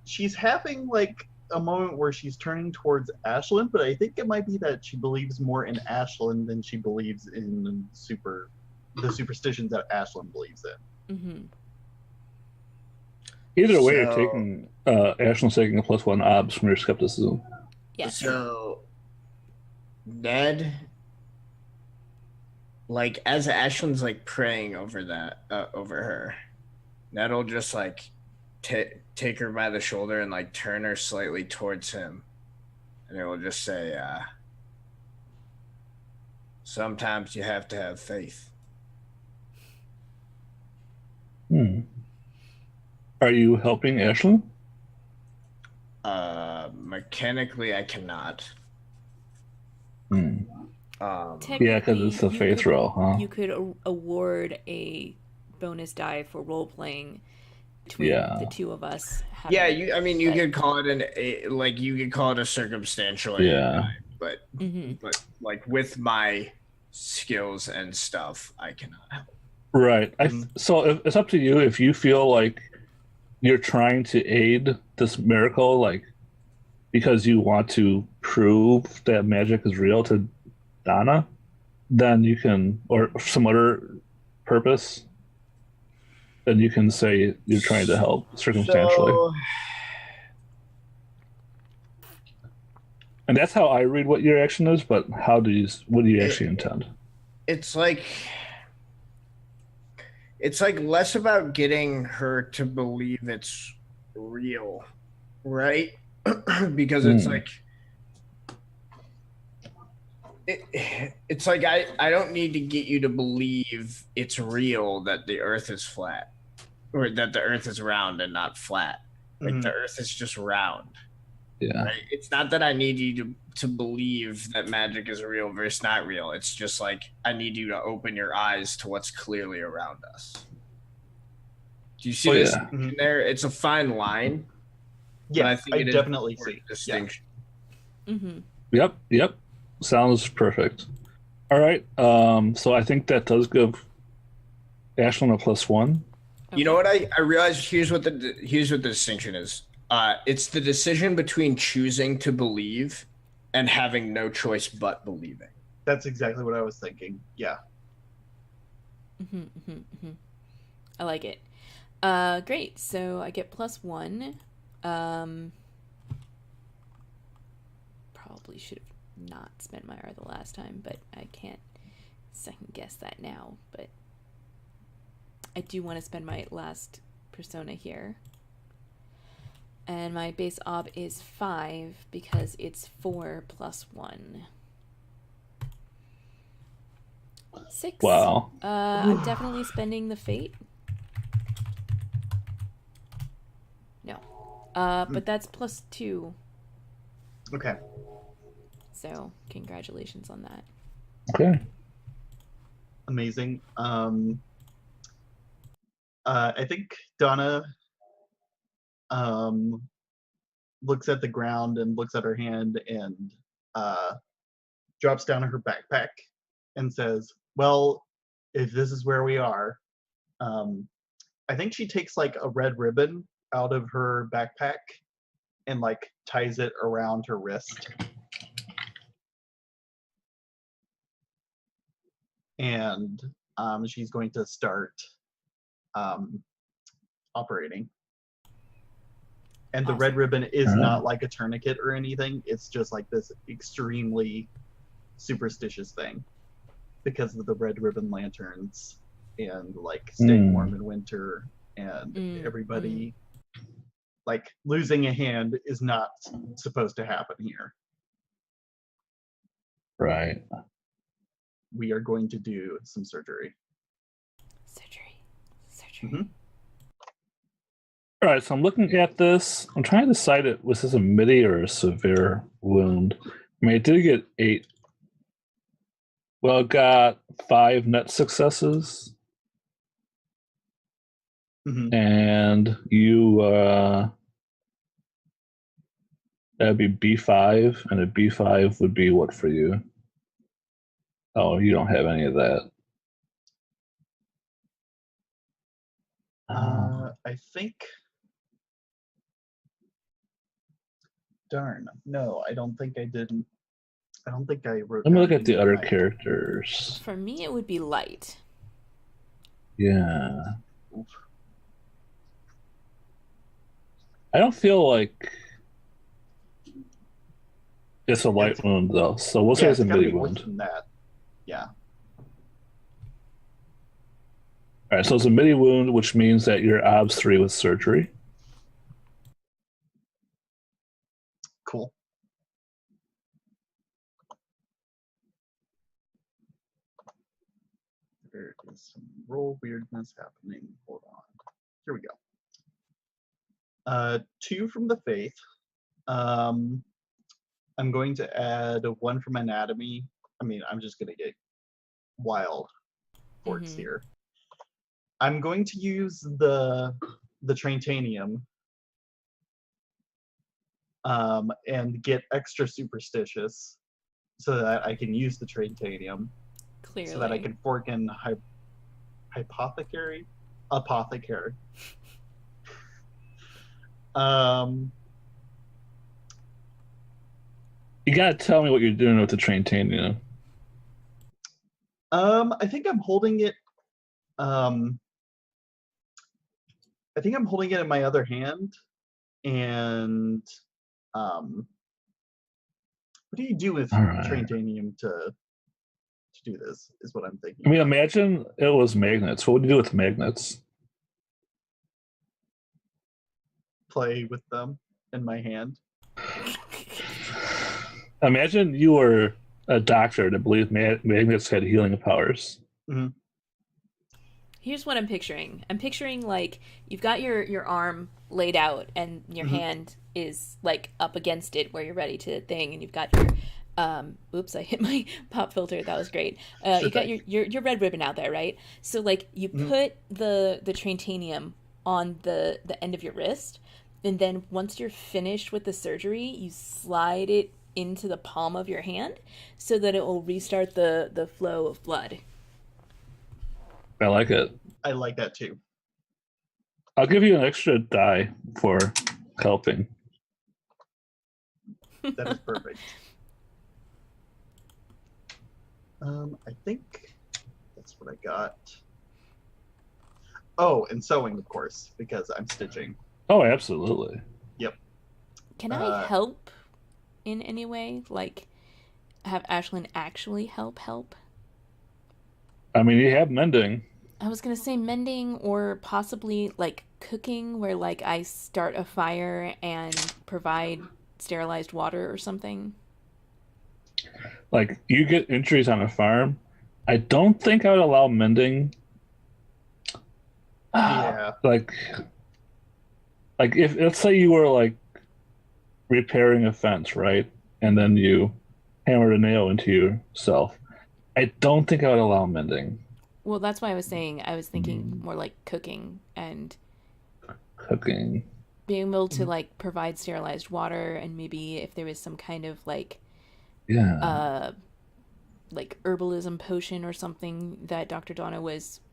she's having like a moment where she's turning towards Ashlyn, but I think it might be that she believes more in Ashlyn than she believes in the superstitions that Ashlyn believes in. Mm-hmm. Either way, you're taking Ashlyn's taking a +1 obs from your skepticism. Yes. So Ned, like, as Ashlyn's like praying over that over her, Ned'll just like take her by the shoulder and like turn her slightly towards him, and it will just say, sometimes you have to have faith. Are you helping Ashlyn? Mechanically, I cannot. Yeah, because it's a faith roll, huh? You could award a bonus die for role playing between the two of us. Yeah, you could call it you could call it a circumstantial. Yeah. But like with my skills and stuff, I cannot help. Right. So it's up to you if you feel like you're trying to aid this miracle, like because you want to prove that magic is real to Donna, then you can, or some other purpose, then you can say you're trying to help circumstantially. And that's how I read what your action is, but what do you actually intend? It's like less about getting her to believe it's real, right? Because it's like it's like I don't need to get you to believe it's real that the earth is flat, or that the earth is round and not flat. Like the earth is just round. Yeah. Right? It's not that I need you to believe that magic is real versus not real. It's just like I need you to open your eyes to what's clearly around us. Do you see this in there? It's a fine line. Yeah, I think I definitely see distinction. Yeah. Yep. Sounds perfect. All right. So I think that does give Ashlyn a +1. You know what I realized? Here's what the distinction is. It's the decision between choosing to believe and having no choice but believing. That's exactly what I was thinking. Yeah. I like it. Great. So I get +1. Probably should have not spent my R the last time, but I can't second guess that now. But I do want to spend my last persona here. And my base ob is 5 because it's 4 + 1. 6. Wow. I'm definitely spending the fate. No. But that's +2. Okay. So, congratulations on that. Okay. Amazing. I think Donna looks at the ground and looks at her hand and drops down her backpack and says, well, if this is where we are, I think she takes like a red ribbon out of her backpack and like ties it around her wrist. And she's going to start operating. And the Awesome. red ribbon is Alright. not like a tourniquet or anything. It's just like this extremely superstitious thing because of the red ribbon lanterns and like staying warm in winter and everybody like losing a hand is not supposed to happen here. Right. We are going to do some surgery. Surgery. Mhm. All right, so I'm looking at this. I'm trying to decide it was this a midi or a severe wound. I mean, it did get 8. Well, it got 5 net successes, Mhm. and you that'd be B5, and a B5 would be what for you? Oh, you don't have any of that. I think. Darn. No, I don't think I didn't. I don't think I wrote. Let me down look at any the of other my- characters. For me, it would be light. Yeah. Oof. I don't feel like it's a light It's- wound, though. So we'll say Yeah, it's a gotta midi be worse wound. than that. Yeah. All right, so it's a midi wound, which means that you're OBS 3 with surgery. Cool. There is some roll weirdness happening. Hold on. Here we go. 2 from the faith. I'm going to add 1 from anatomy. I mean, I'm just gonna get wild forks here. I'm going to use the Traintanium and get extra superstitious so that I can use the Traintanium. Clearly. So that I can fork in apothecary. You gotta tell me what you're doing with the Traintanium. I think I'm holding it. I think I'm holding it in my other hand, and what do you do with All right. Traintanium to do this? Is what I'm thinking. I mean, imagine it was magnets. What would you do with magnets? Play with them in my hand. Imagine you were a doctor that believed magnets had healing powers. Mm-hmm. Here's what I'm picturing. I'm picturing like you've got your arm laid out and your hand is like up against it where you're ready to thing, and you've got your oops, I hit my pop filter. That was great. You got your red ribbon out there, right? So like you put the Traintanium on the end of your wrist, and then once you're finished with the surgery, you slide it into the palm of your hand so that it will restart the flow of blood. I like it. I like that too. I'll give you an extra die for helping. That is perfect. I think that's what I got. Oh, and sewing, of course, because I'm stitching. Oh, absolutely. Yep. Can I help in any way? Like, have Ashlyn actually help? I mean, you have mending. I was gonna say mending or possibly like cooking, where like I start a fire and provide sterilized water or something. Like, you get injuries on a farm. I don't think I would allow mending. Yeah. Like if let's say you were like repairing a fence, right? And then you hammered a nail into yourself. I don't think I would allow mending. Well, that's why I was saying I was thinking more like cooking and Cooking. being able to like provide sterilized water, and maybe if there was some kind of like like herbalism potion or something that Dr. Donna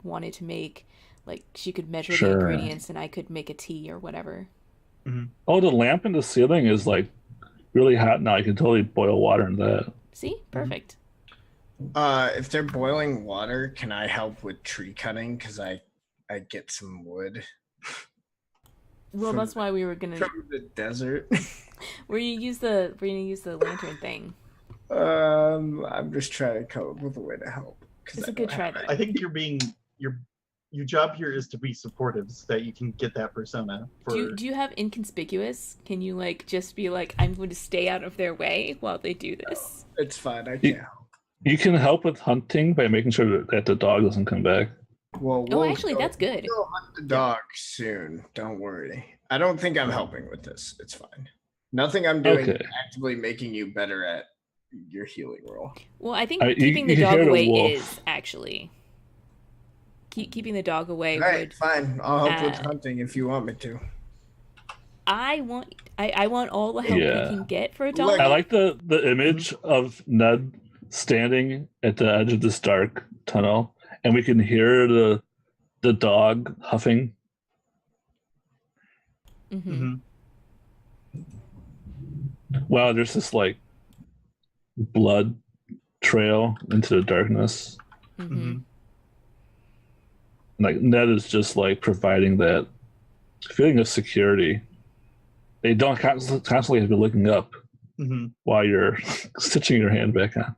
wanted to make, like she could measure the ingredients and I could make a tea or whatever. Oh, the lamp in the ceiling is like really hot now. You can totally boil water in that. See? Perfect. If they're boiling water, can I help with tree cutting? Because I get some wood. Well, From- that's why we were gonna from the desert. we're gonna use the lantern thing. I'm just trying to come up with a way to help. 'Cause It's I a good don't try, have though. any. I think your job here is to be supportive so that you can get that persona for Do you have inconspicuous? Can you like just be like, I'm going to stay out of their way while they do this? It's fine. I You- can't. You can help with hunting by making sure that the dog doesn't come back. Well, Oh, we'll actually, go- that's good. We'll hunt the dog soon. Don't worry. I don't think I'm helping with this. It's fine. Nothing I'm doing Okay. is actively making you better at your healing roll. Well, I think You- keeping you the can dog hear the away wolf. is actually keeping the dog away All right, would. fine. I'll help with uh, hunting if you want me to. I want all the help Yeah. we can get for a Look, dog. I like the image of Ned standing at the edge of this dark tunnel, and we can hear the dog huffing. Mm-hmm. Wow, there's this like blood trail into the darkness. Mm-hmm. Like Ned is just like providing that feeling of security. They don't constantly have to be looking up hmm while you're stitching your hand back on.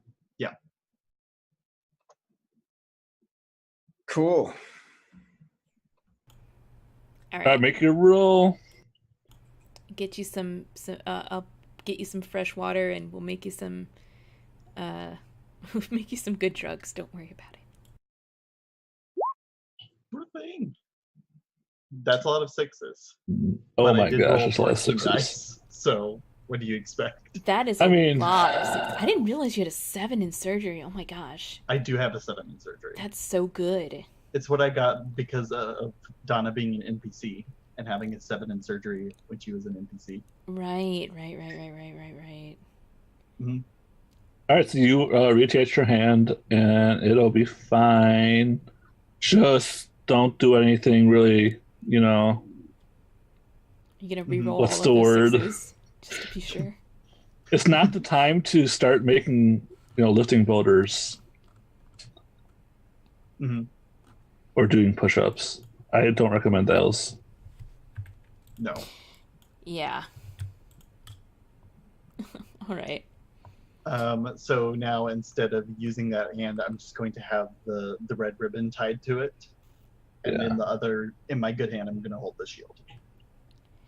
Cool. All All right, right, make your roll. get you some. I'll get you some fresh water, and we'll make you some. We'll make you some good drugs. Don't worry about it. Poor thing. That's a lot of sixes. Oh But I my did gosh, roll there's a lot of 14 sixes. dice, so what do you expect? That is I a mean- lot of six. I didn't realize you had a 7 in surgery. Oh my gosh, I do have a 7 in surgery. that's so good. It's what I got because of Donna being an NPC and having a 7 in surgery when she was an NPC. Right. All right, so you reattach your hand, and it'll be fine. Just don't do anything really, You're gonna re-roll What's all the of those word? sixes, just to be sure. It's not the time to start making, lifting boulders hmm or doing push-ups. I don't recommend those. No. Yeah. All right. So now instead of using that hand, I'm just going to have the red ribbon tied to it. And Yeah. in my good hand, I'm going to hold the shield.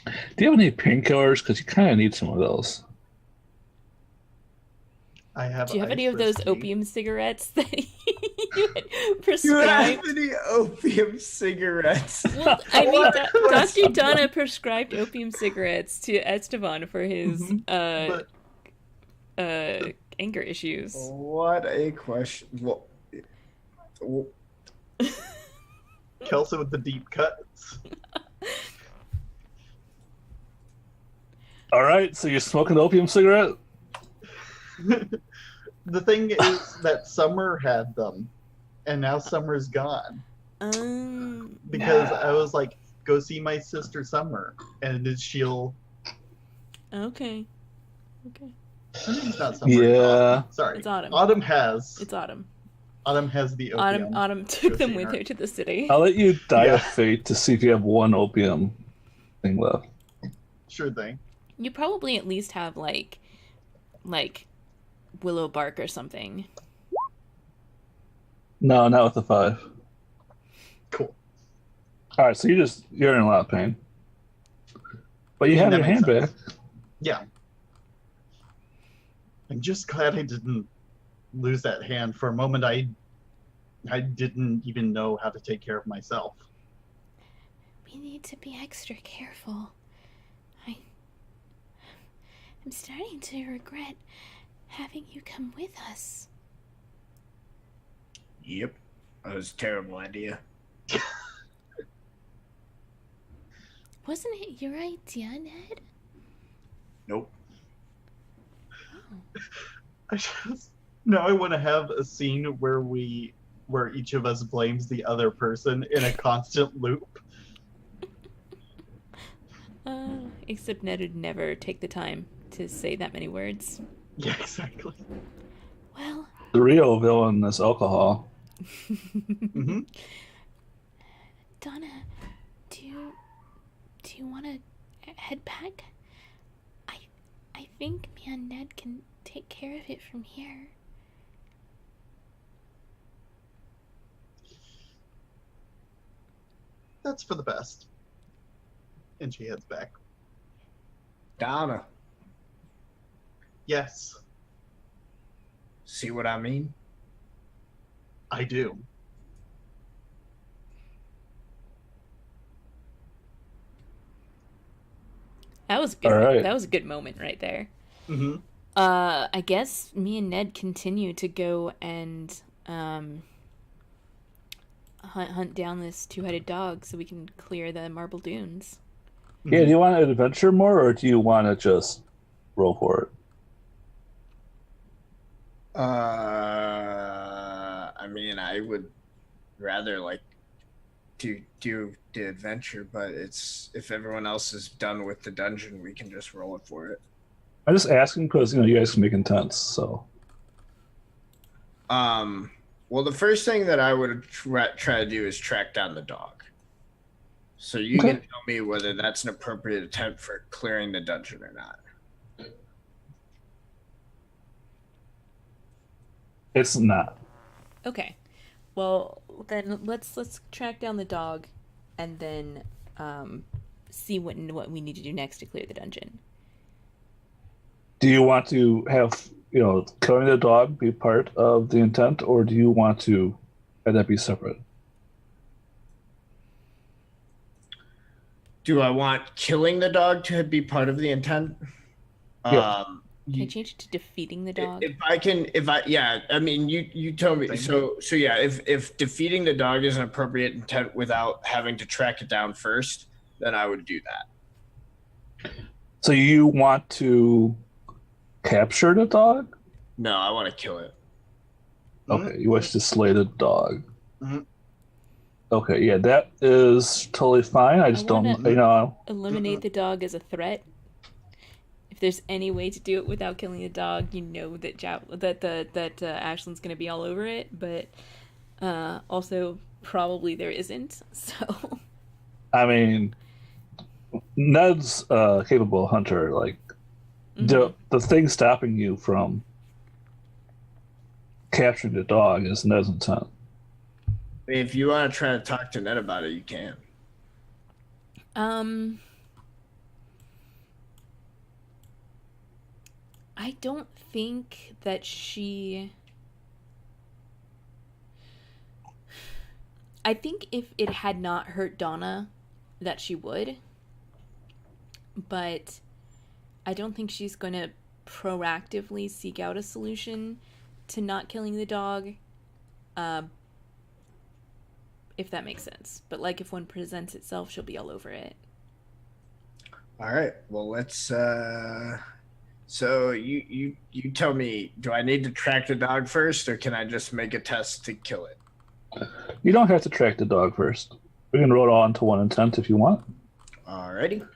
Do you have any painkillers? Because you kind of need some of those. I have. Do you have any ice of for those speed. opium cigarettes that you had Do you have prescribed? any opium cigarettes? Well, I mean, What a Dr. question. Donna prescribed opium cigarettes to Esteban for his But anger issues. What a question. Well, Kelso with the deep cuts. All right, so you're smoking an opium cigarette? The thing is that Summer had them, and now Summer's gone. Because I was like, go see my sister Summer, and she'll. Okay. Her name's not Summer. Yeah. Autumn. Sorry. It's Autumn. Autumn has. It's Autumn. Autumn has the opium. Autumn took Go them see with her. her to the city. I'll let you die Yeah. of fate to see if you have one opium thing left. Sure thing. You probably at least have like willow bark or something. No, not with the 5. Cool. All right, so you're in a lot of pain. But you Yeah, have that your hand makes back. sense. Yeah. I'm just glad I didn't lose that hand. For a moment, I didn't even know how to take care of myself. We need to be extra careful. I'm starting to regret having you come with us. yep. That was a terrible idea. Wasn't it your idea, Ned? Nope. Now I want to have a scene where each of us blames the other person in a constant loop. Except Ned would never take the time to say that many words. Yeah, exactly. Well, The real villain is alcohol. hmm Donna, do do you want to head back? I think me and Ned can take care of it from here. That's for the best. And she heads back. Donna, Yes, see what I mean? I do. That was good. All right. That was a good moment right there. Mm-hmm. I guess me and Ned continue to go and hunt down this two-headed dog so we can clear the marble dunes. Yeah, do you want to adventure more, or do you want to just roll for it? I mean, I would rather like do the adventure, but it's if everyone else is done with the dungeon, we can just roll it for it. I'm just asking because you guys can make intents. So Well, the first thing that I would try to do is track down the dog. So you Okay. can tell me whether that's an appropriate attempt for clearing the dungeon or not. it's not. Okay. Well, then let's track down the dog, and then see what we need to do next to clear the dungeon. Do you want to have killing the dog be part of the intent, or do you want to have that be separate? Do I want killing the dog to be part of the intent? Yeah. Can I change it to defeating the dog? I mean, you told me. So yeah, if defeating the dog is an appropriate intent without having to track it down first, then I would do that. So you want to capture the dog? No, I want to kill it. Okay, you wish to slay the dog. Mhm. Okay, yeah, that is totally fine. I just don't, Eliminate the dog as a threat. If there's any way to do it without killing the dog, you know that Ashland's going to be all over it. But also, probably there isn't. So, I mean, Ned's a capable hunter. Like, the thing stopping you from capturing the dog is Ned's intent. If you want to try to talk to Ned about it, you can. I don't think that she. I think if it had not hurt Donna, that she would. But I don't think she's going to proactively seek out a solution to not killing the dog. If that makes sense. But like if one presents itself, she'll be all over it. All right. Well, let's. So you tell me. Do I need to track the dog first, or can I just make a test to kill it? You don't have to track the dog first. We can roll it all into one intent if you want. Alrighty.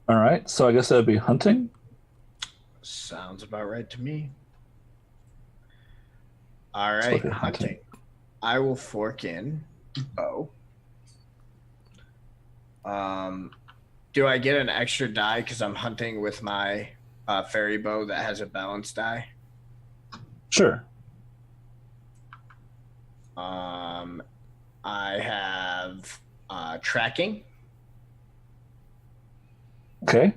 All right. So I guess that'd be hunting. Sounds about right to me. All Let's right, look at hunting. I will fork in bow. Do I get an extra die because I'm hunting with my fairy bow that has a balanced die? Sure. I have tracking, Okay.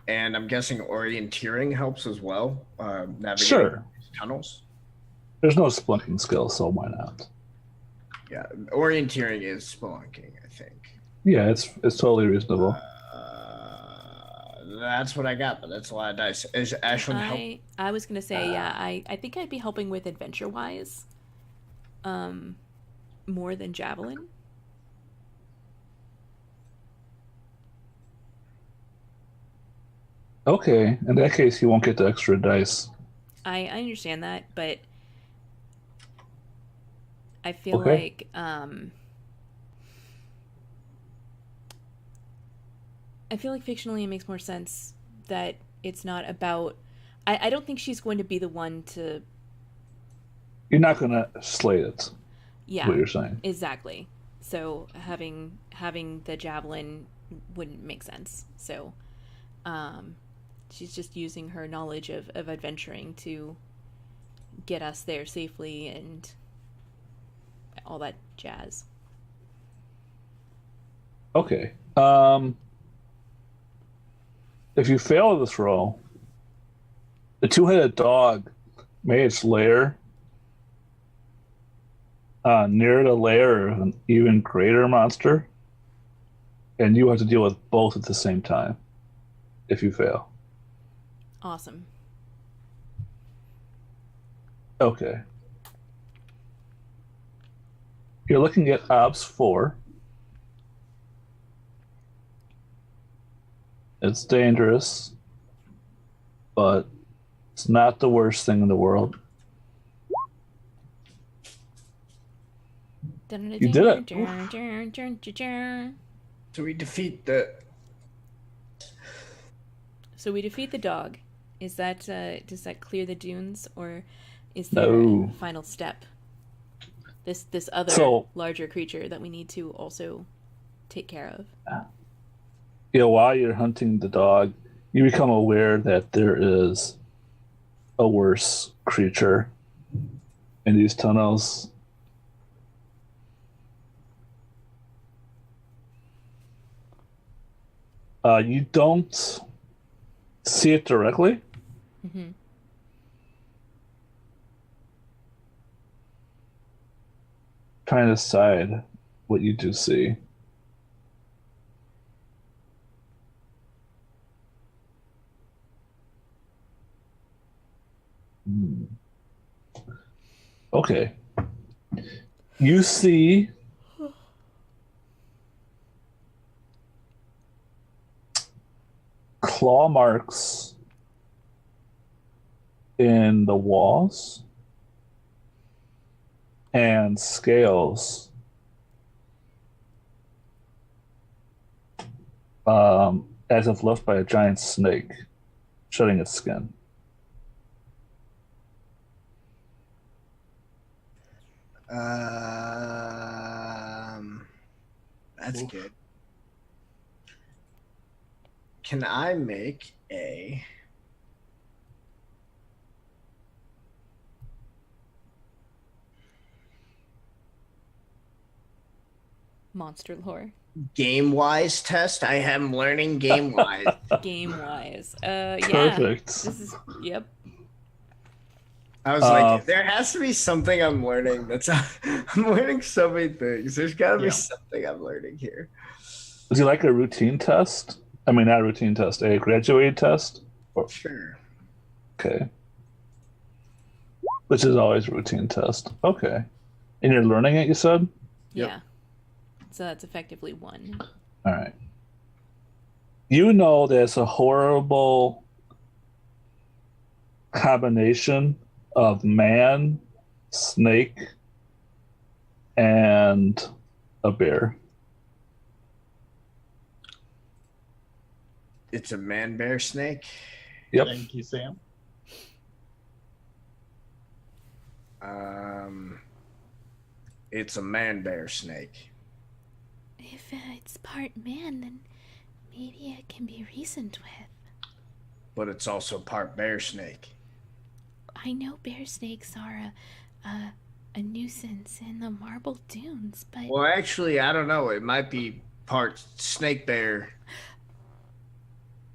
and I'm guessing orienteering helps as well. Navigating Sure. tunnels. There's no splunking skill, so why not? Yeah, orienteering is spelunking, I think. Yeah, it's totally reasonable. That's what I got, but that's a lot of dice. Is Ashland help? I was gonna say, yeah, I think I'd be helping with adventure wise. More than javelin. Okay, in that case, you won't get the extra dice. I understand that, but I feel Okay. like fictionally it makes more sense that it's not about. I don't think she's going to be the one to. You're not gonna slay it. Yeah, What you're saying? exactly. So having having the javelin wouldn't make sense. So she's just using her knowledge of adventuring to get us there safely and all that jazz. Okay. If you fail this roll, the two-headed dog made its lair near the lair of an even greater monster, and you have to deal with both at the same time if you fail. Awesome. Okay. You're looking at Ops 4. It's dangerous, but it's not the worst thing in the world. You did it. So we defeat the. So we defeat the dog. Is that does that clear the dunes, or is there No. a final step? This other larger creature that we need to also take care of. While you're hunting the dog, you become aware that there is a worse creature in these tunnels. You don't see it directly. Mm-hmm. Trying to decide what you do see. Okay. You see claw marks in the walls and scales as if left by a giant snake shedding its skin. That's good. Can I make a Monster lore. game-wise test? I am learning game-wise. Game-wise. Yeah. Perfect. This is, yep. I was like, there has to be something I'm learning. I'm learning so many things. There's got to be something I'm learning here. Would you like a routine test? I mean, not a routine test, a graduated test? Sure. Okay. Which is always a routine test. Okay. And you're learning it, you said? Yeah. So that's effectively 1. All right. You know there's a horrible combination of man, snake, and a bear. It's a man-bear snake? Yep. Thank you, Sam. It's a man-bear snake. If it's part man, then maybe it can be reasoned with. But it's also part bear snake. I know bear snakes are a nuisance in the marble dunes, but Well, actually, I don't know. It might be part snake bear.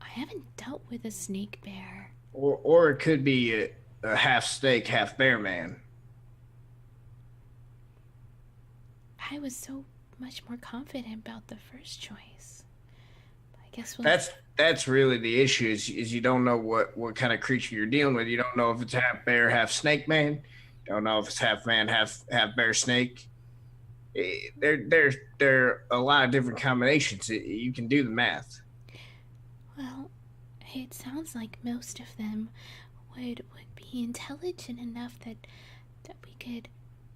I haven't dealt with a snake bear. Or it could be a half snake, half bear man. I was so much more confident about the first choice. I guess we'll... That's really the issue is you don't know what kind of creature you're dealing with. You don't know if it's half bear, half snake man. You don't know if it's half man, half bear snake. There are a lot of different combinations. You can do the math. Well, it sounds like most of them would be intelligent enough that we could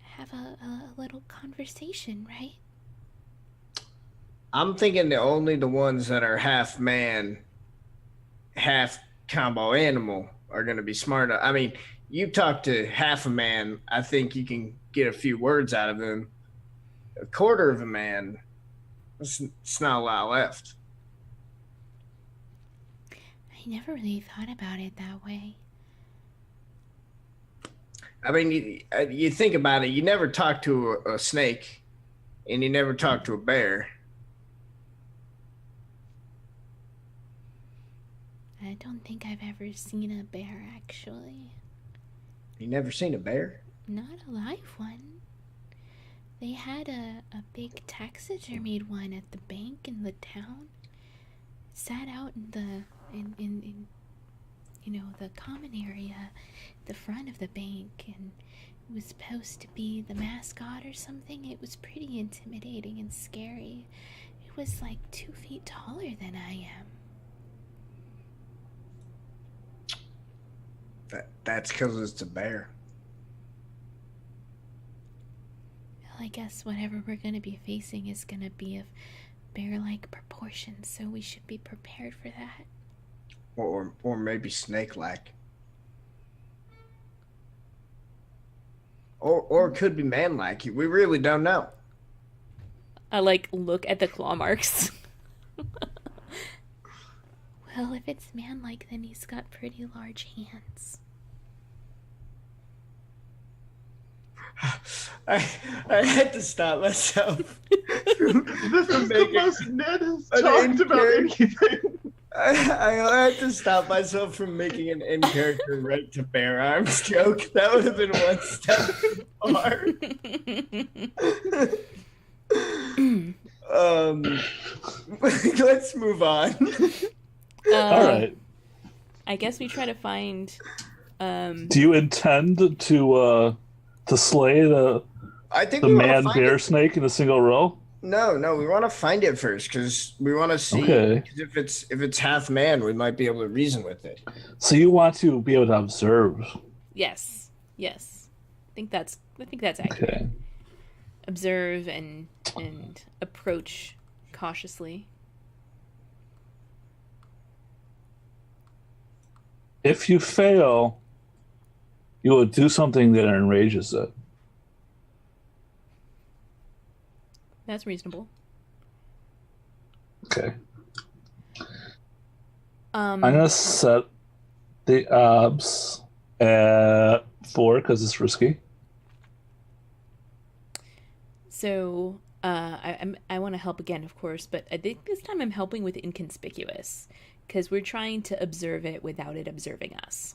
have a little conversation, right? I'm thinking that only the ones that are half man, half combo animal are going to be smart. I mean, you talk to half a man, I think you can get a few words out of him. A quarter of a man, It's not a lot left. I never really thought about it that way. I mean, you think about it. You never talk to a snake, and you never talk to a bear. I don't think I've ever seen a bear, actually. You never seen a bear? Not a live one. They had a big taxidermied one at the bank in the town. It sat out in the common area, the front of the bank, and it was supposed to be the mascot or something. It was pretty intimidating and scary. It was like 2 feet taller than I am. That's because it's a bear. Well, I guess whatever we're going to be facing is going to be of bear-like proportions, so we should be prepared for that. Or maybe snake-like. Or it could be man-like. We really don't know. I look at the claw marks. Well, if it's man-like, then he's got pretty large hands. I had to stop myself. This is the most Ned has talked about anything. I had to stop myself from making an in-character right to bear arms joke. That would have been one step too far. Let's move on. All right. I guess we try to find. Do you intend to slay the man bear snake in a single row? No, we want to find it first because we want to see. Okay. 'Cause if it's half man, we might be able to reason with it. So you want to be able to observe? Yes. I think that's accurate. Okay. Observe and approach cautiously. If you fail, you will do something that enrages it. That's reasonable. Okay. I'm gonna set the odds at 4 because it's risky. So I want to help again, of course, but I think this time I'm helping with inconspicuous because we're trying to observe it without it observing us.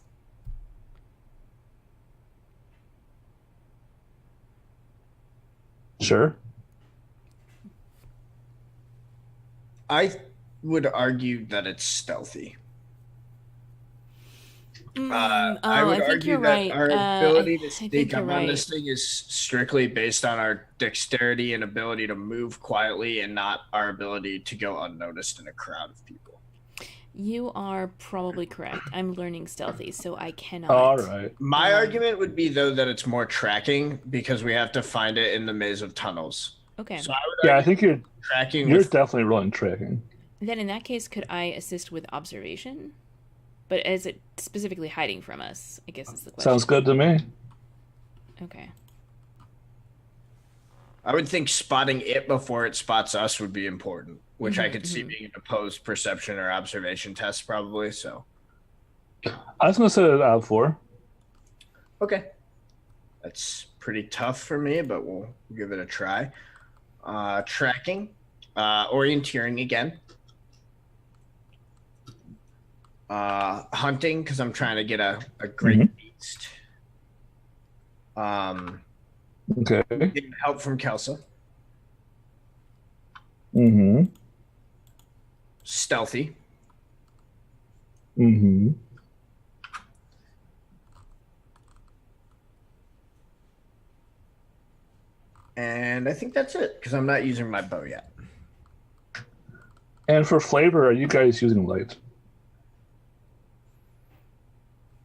Sure. I would argue that it's stealthy. I would argue that our ability to sneak up on this thing is strictly based on our dexterity and ability to move quietly and not our ability to go unnoticed in a crowd of people. You are probably correct. I'm learning stealthy, so I cannot. All right. My argument would be, though, that it's more tracking because we have to find it in the maze of tunnels. Okay. So I think you're tracking. You're definitely rolling tracking. Then in that case, could I assist with observation? But is it specifically hiding from us? I guess is the question. Sounds good to me. Okay. I would think spotting it before it spots us would be important, which I could see being an opposed perception or observation test probably. So I was going to set it out 4. Okay. That's pretty tough for me, but we'll give it a try. Tracking, orienteering again. Hunting, because I'm trying to get a great beast. Okay. Getting help from Kelsa. Mm-hmm. Stealthy. Mm-hmm. And I think that's it, because I'm not using my bow yet. And for flavor, are you guys using light?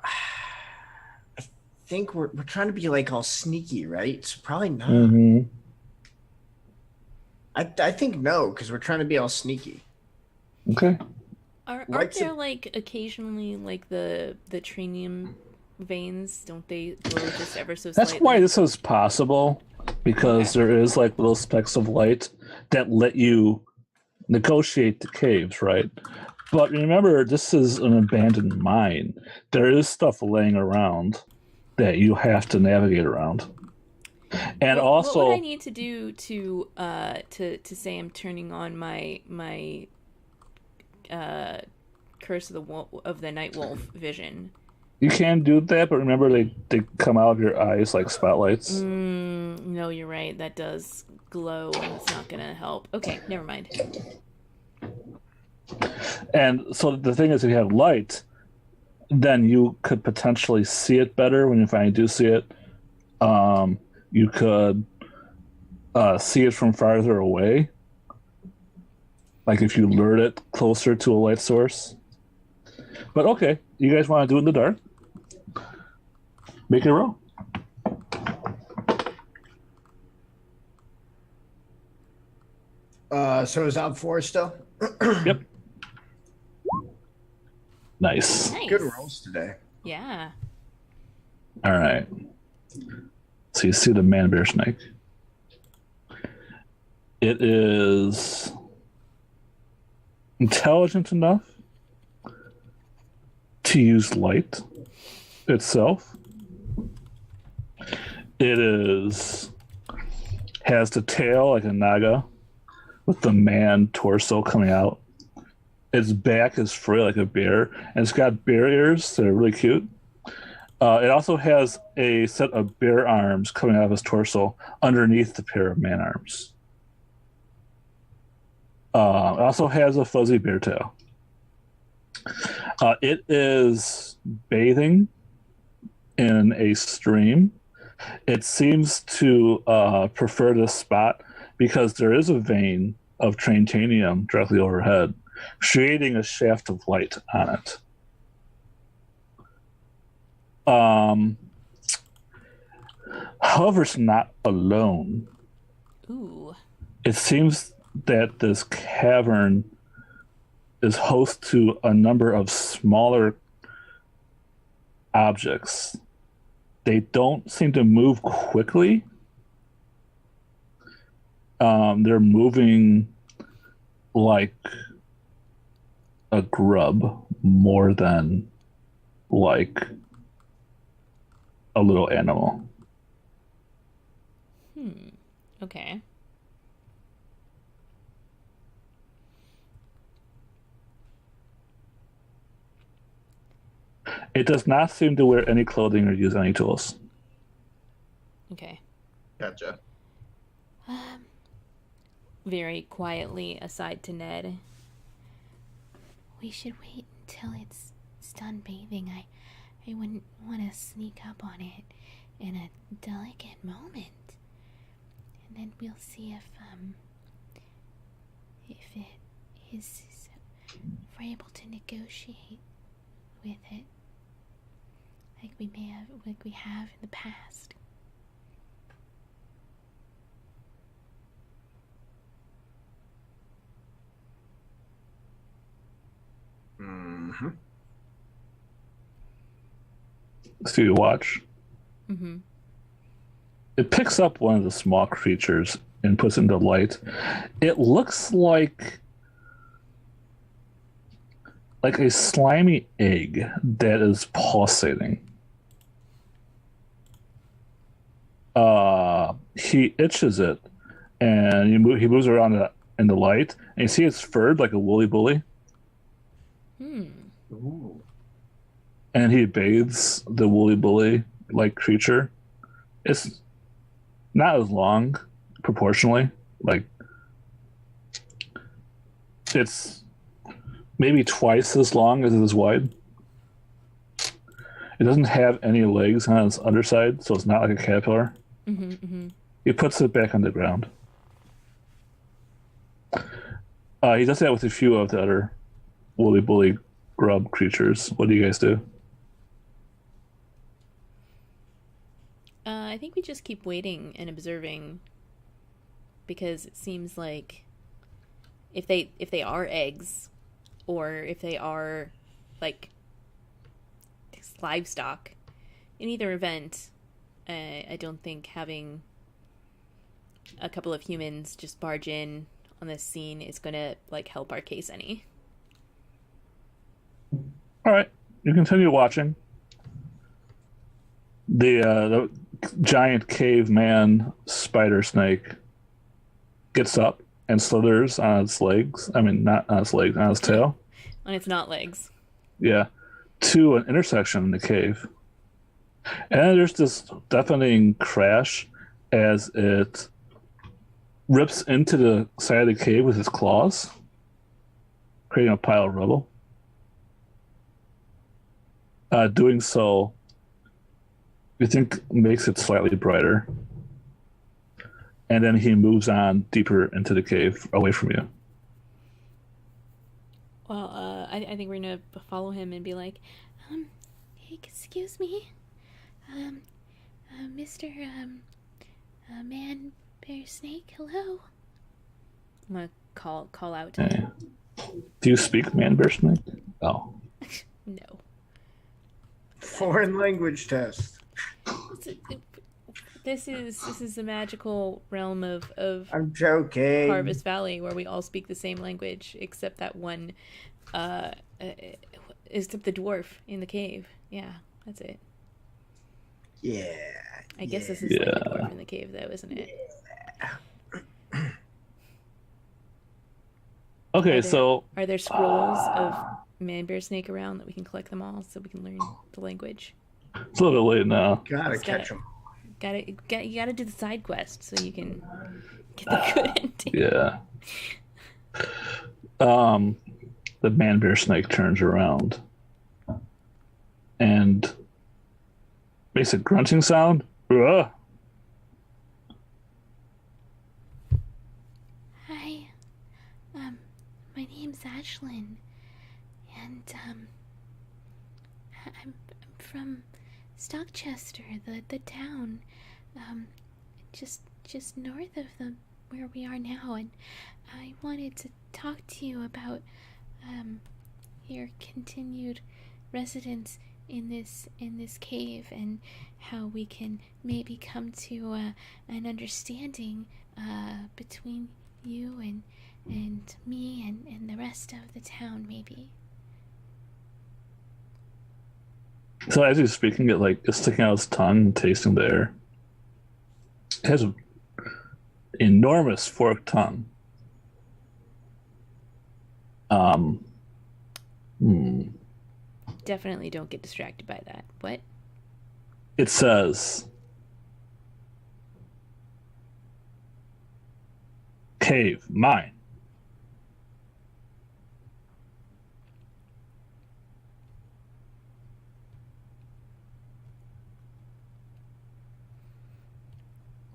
I think we're trying to be like all sneaky, right? So probably not. Mm-hmm. I think no, because we're trying to be all sneaky. Okay. Aren't there like occasionally like the trinium veins? Don't they glow just ever so slightly? That's why this is possible, because there is like little specks of light that let you negotiate the caves, right? But remember, this is an abandoned mine. There is stuff laying around that you have to navigate around. And what would I also, need to do to say I'm turning on my curse of the night wolf vision? you can do that, but remember they come out of your eyes like spotlights. No, you're right. That does glow, and it's not gonna help. Okay, never mind. And so the thing is, if you have light, then you could potentially see it better when you finally do see it. You could see it from farther away. Like if you lured it closer to a light source. But okay, you guys want to do it in the dark? Make it roll. So is that 4 still? Yep. Nice. Good rolls today. Yeah. All right. So you see the man bear snake. It is intelligent enough to use light itself. It has the tail like a naga with the man torso coming out. Its back is furry like a bear, and it's got bear ears that are really cute. It also has a set of bear arms coming out of its torso underneath the pair of man arms. It also has a fuzzy bear tail. It is bathing in a stream. It seems to prefer this spot because there is a vein of Trantanium directly overhead, creating a shaft of light on it. However, it's not alone. Ooh. It seems that this cavern is host to a number of smaller objects. They don't seem to move quickly. They're moving like a grub more than like a little animal. Okay. It does not seem to wear any clothing or use any tools. Okay. Gotcha. Very quietly aside to Ned. We should wait until it's done bathing. I wouldn't want to sneak up on it in a delicate moment. And then we'll see if it is, if we're able to negotiate with it like we have in the past. Mm-hmm. So you watch. Mm-hmm. It picks up one of the small creatures and puts it into light. It looks like a slimy egg that is pulsating. He itches it, and he moves around in the light, and you see it's furred like a woolly bully. Ooh. And he bathes the woolly bully like creature. It's not as long proportionally. Like it's maybe twice as long as it is wide. It doesn't have any legs on its underside, so it's not like a caterpillar. Mm-hmm, mm-hmm. He puts it back on the ground. He does that with a few of the other woolly bully grub creatures. What do you guys do? I think we just keep waiting and observing, because it seems like if they are eggs, or if they are like livestock, in either event, I don't think having a couple of humans just barge in this scene is gonna like help our case any. All right, you continue watching. The giant caveman spider snake gets up and slithers on its legs. I mean, not on its legs, on its tail. On its not legs. Yeah, to an intersection in the cave. And there's this deafening crash as it rips into the side of the cave with its claws, creating a pile of rubble. Doing so, you think makes it slightly brighter. And then he moves on deeper into the cave, away from you. Well, I think we're gonna follow him and be like, Hey, excuse me, Mr. Man Bear Snake, hello. I'm gonna call out to Okay. him. Do you speak man bear snake? Oh. No. Foreign language test. This is the magical realm of I'm joking. Harvest Valley, where we all speak the same language, except that one, except the dwarf in the cave. Yeah, that's it. Yeah. I guess this is like the dwarf in the cave, though, isn't it? Okay, Are there scrolls of Man Bear Snake around that we can collect them all so we can learn the language? it's a little bit late now. Gotta It's catch them. You gotta do the side quest so you can get the good ending. Yeah. The man bear snake turns around and makes a grunting sound. Ugh. Hi, my name's Ashlyn, and I'm from Stockchester, the town, just north of where we are now, and I wanted to talk to you about your continued residence in this cave and how we can maybe come to an understanding between you and me and the rest of the town, maybe. So as he's speaking, it's sticking out its tongue and tasting the air. It has an enormous forked tongue. Definitely don't get distracted by that. What? It says, "Cave, mine."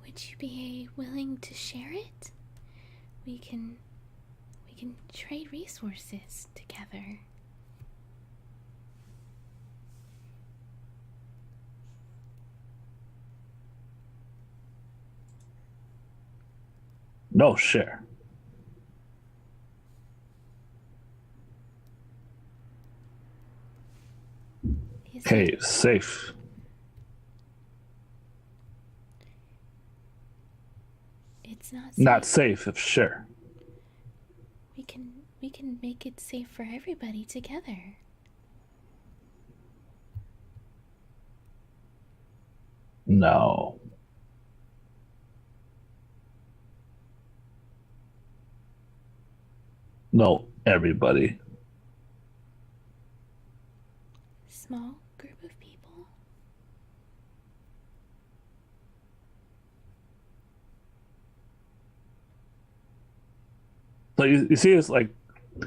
Would you be willing to share it? We can trade resources together. No, share. Is Cave, safe. It's not safe. Not safe if share. We can make it safe for everybody together. No. No, everybody. Small group of people. So you see,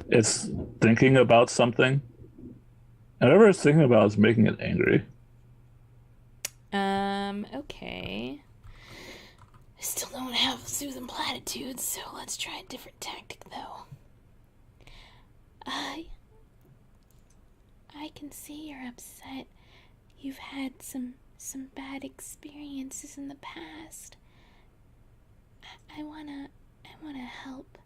it's thinking about something. And whatever it's thinking about is making it angry. Okay. I still don't have soothing platitudes, so let's try a different tactic, though. I can see you're upset. You've had some bad experiences in the past. I wanna help.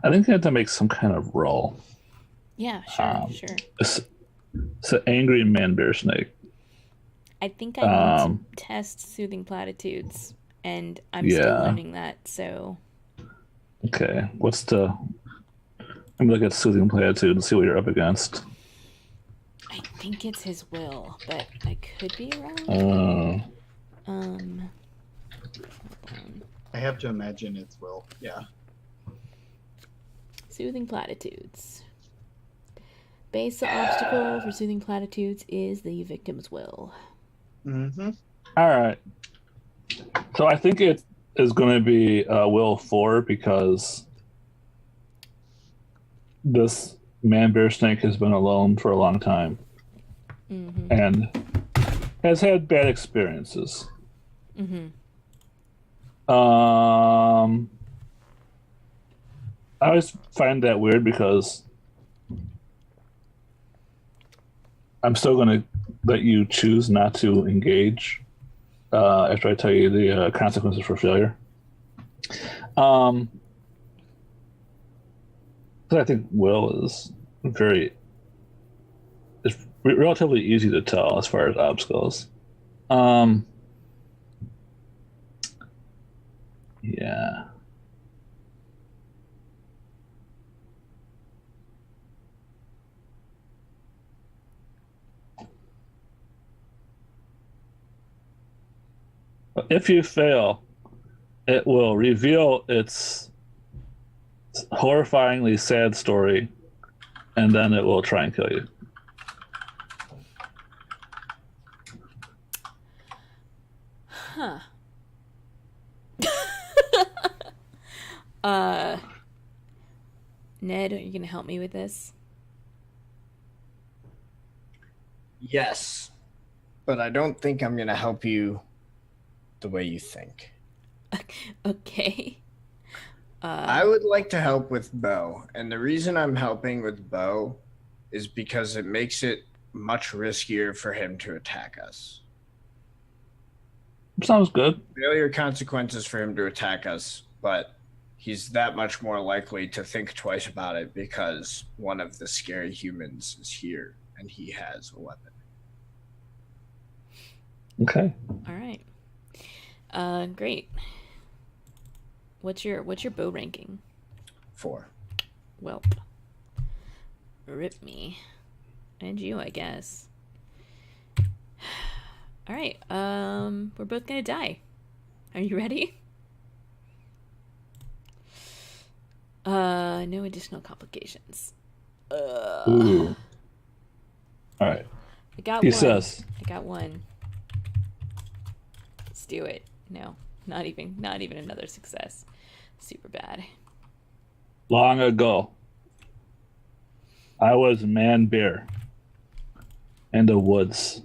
I think you have to make some kind of roll. Yeah, sure. It's an angry man bear snake. I think I need to Um, test soothing platitudes, and I'm still yeah. learning that. So Okay. Let me look at soothing platitude and see what you're up against. I think it's his will, but I could be wrong. Uh, Hold on. I have to imagine it's Will. Yeah. Soothing platitudes. Base obstacle for soothing platitudes is the victim's will. Mm-hmm. all right. So I think it is going to be Will 4 because this man bear snake has been alone for a long time Mm-hmm. and has had bad experiences. Mm-hmm. I always find that weird because I'm still going to let you choose not to engage after I tell you the consequences for failure. I think Will is it's relatively easy to tell as far as obstacles. Yeah. If you fail, it will reveal its horrifyingly sad story, and then it will try and kill you. Huh. Ned, are you gonna help me with this? Yes, but I don't think I'm going to help you the way you think. Okay. I would like to help with Bo, and the reason I'm helping with Bo is because it makes it much riskier for him to attack us. Sounds good. Failure consequences for him to attack us, but he's that much more likely to think twice about it because one of the scary humans is here and he has a weapon. Okay. All right. Great. What's your bow ranking? 4. Welp. Rip me. And you, I guess. All right. We're both gonna die. Are you ready? No additional complications. Ooh. All right. I got He one. says, I got one. Let's do it. No, not even another success. Super bad. long ago, I was man bear in the woods.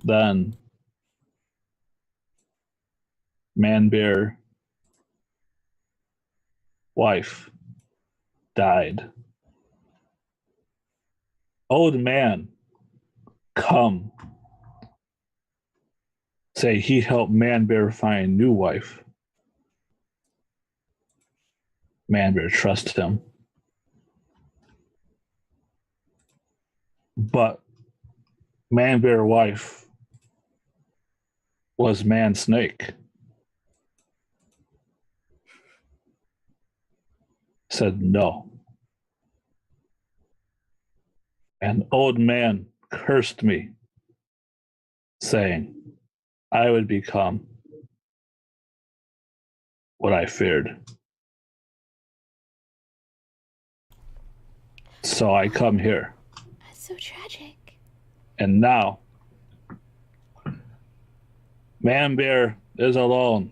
Then man bear wife died. Old man come say he helped man bear find new wife. Man bear trust him. But man bear wife was man snake. Said no. And old man cursed me, saying I would become what I feared. So I come here. That's so tragic. And now, man bear is alone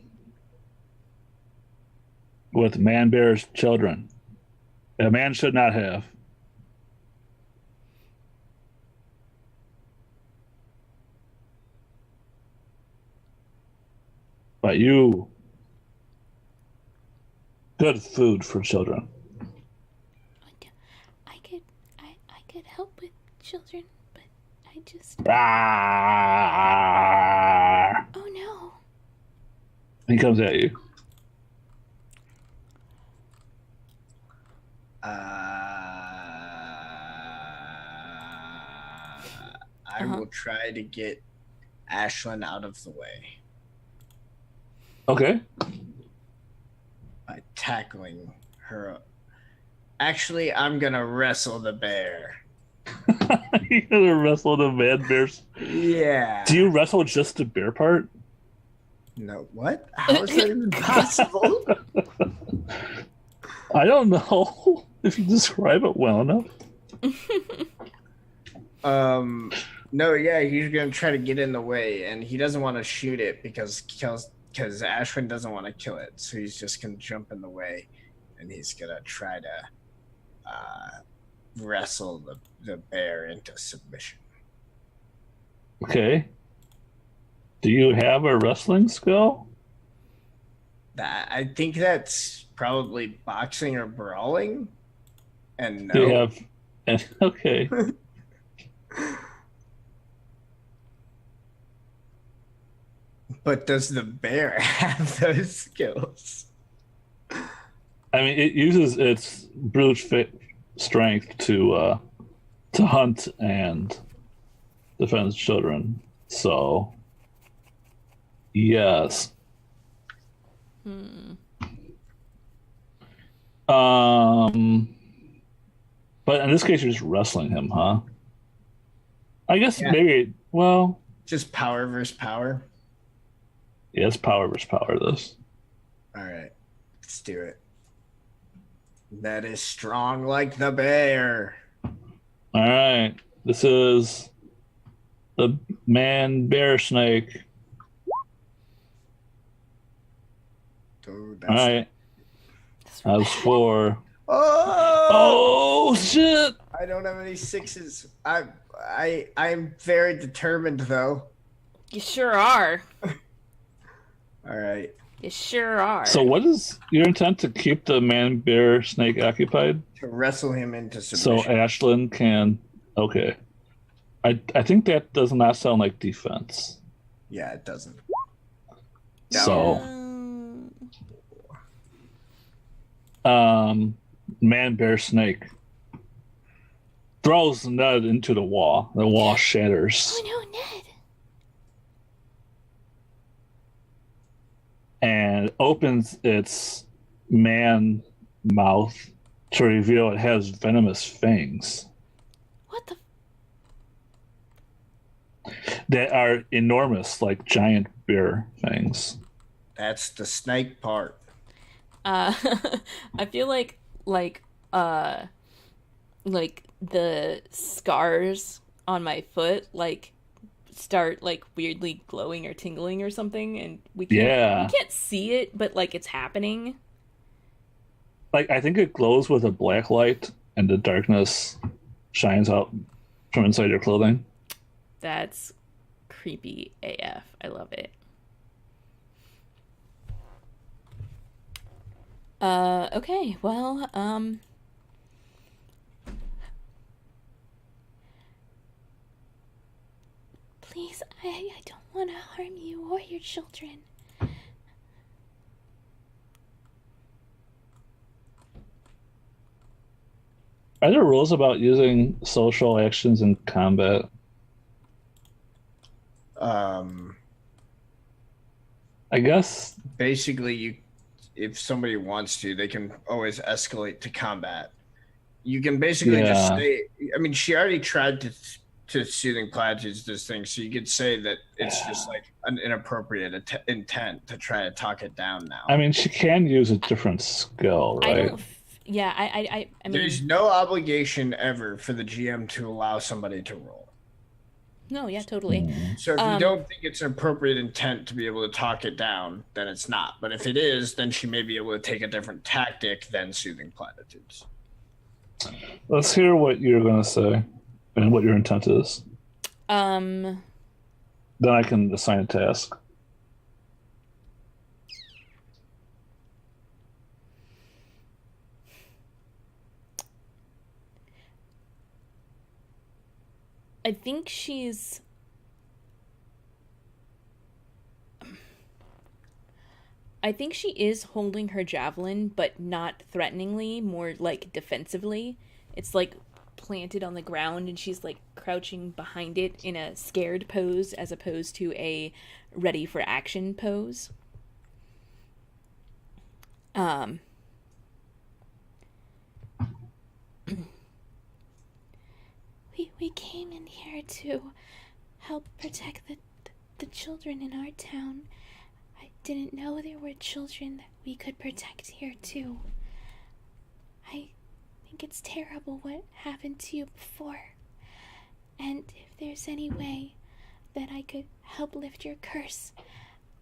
with man bear's children. A man should not have. But you, good food for children. I could help with children, but I just. Rawr. Oh no. He comes at you. I will try to get Ashlyn out of the way Okay. by tackling her. Actually, I'm gonna wrestle the bear. You're gonna wrestle the man bears. Yeah. Do you wrestle just the bear part? No, what? How is that even possible? I don't know if you describe it well enough. No, yeah, he's gonna try to get in the way, and he doesn't want to shoot it because Ashwin doesn't want to kill it, so he's just gonna jump in the way, and he's gonna try to wrestle the bear into submission. Okay. Do you have a wrestling skill? I think that's probably boxing or brawling. And no. Do you have? Okay. But does the bear have those skills? I mean, it uses its brute strength to hunt and defend its children. So, yes. But in this case, you're just wrestling him, huh? I guess maybe. Well, just power versus power. Yeah, it's power versus power. This. All right, let's do it. That is strong like the bear. All right, this is the man bear snake. Oh, all right, that was 4. Oh shit! I don't have any 6s. I'm very determined though. You sure are. All right. You sure are. So, what is your intent to keep the man bear snake occupied? To wrestle him into submission. So Ashlyn can. Okay. I think that does not sound like defense. Yeah, it doesn't. So. Man bear snake throws Ned into the wall. The wall shatters. Oh no, Ned! And opens its man mouth to reveal it has venomous fangs. What the? That are enormous, like giant bear fangs. That's the snake part. I feel like the scars on my foot start weirdly glowing or tingling or something, and we can't see it, but it's happening. I think it glows with a black light, and the darkness shines out from inside your clothing. That's creepy AF. I love it. Okay, well, please, I don't want to harm you or your children. Are there rules about using social actions in combat? I guess basically if somebody wants to, they can always escalate to combat. You can basically just say, I mean, she already tried to soothing platitudes this thing, so you could say that it's just an inappropriate intent to try to talk it down now. I mean, she can use a different skill, right? I mean, there's no obligation ever for the GM to allow somebody to roll. No, yeah, totally. So if you don't think it's an appropriate intent to be able to talk it down, then it's not. But if it is, then she may be able to take a different tactic than soothing platitudes. Let's hear what you're going to say and what your intent is. Then I can assign a task. I think she's... I think she is holding her javelin, but not threateningly, more defensively. It's planted on the ground, and she's crouching behind it in a scared pose as opposed to a ready for action pose. We came in here to help protect the children in our town. I didn't know there were children that we could protect here too. I think it's terrible what happened to you before. And if there's any way that I could help lift your curse,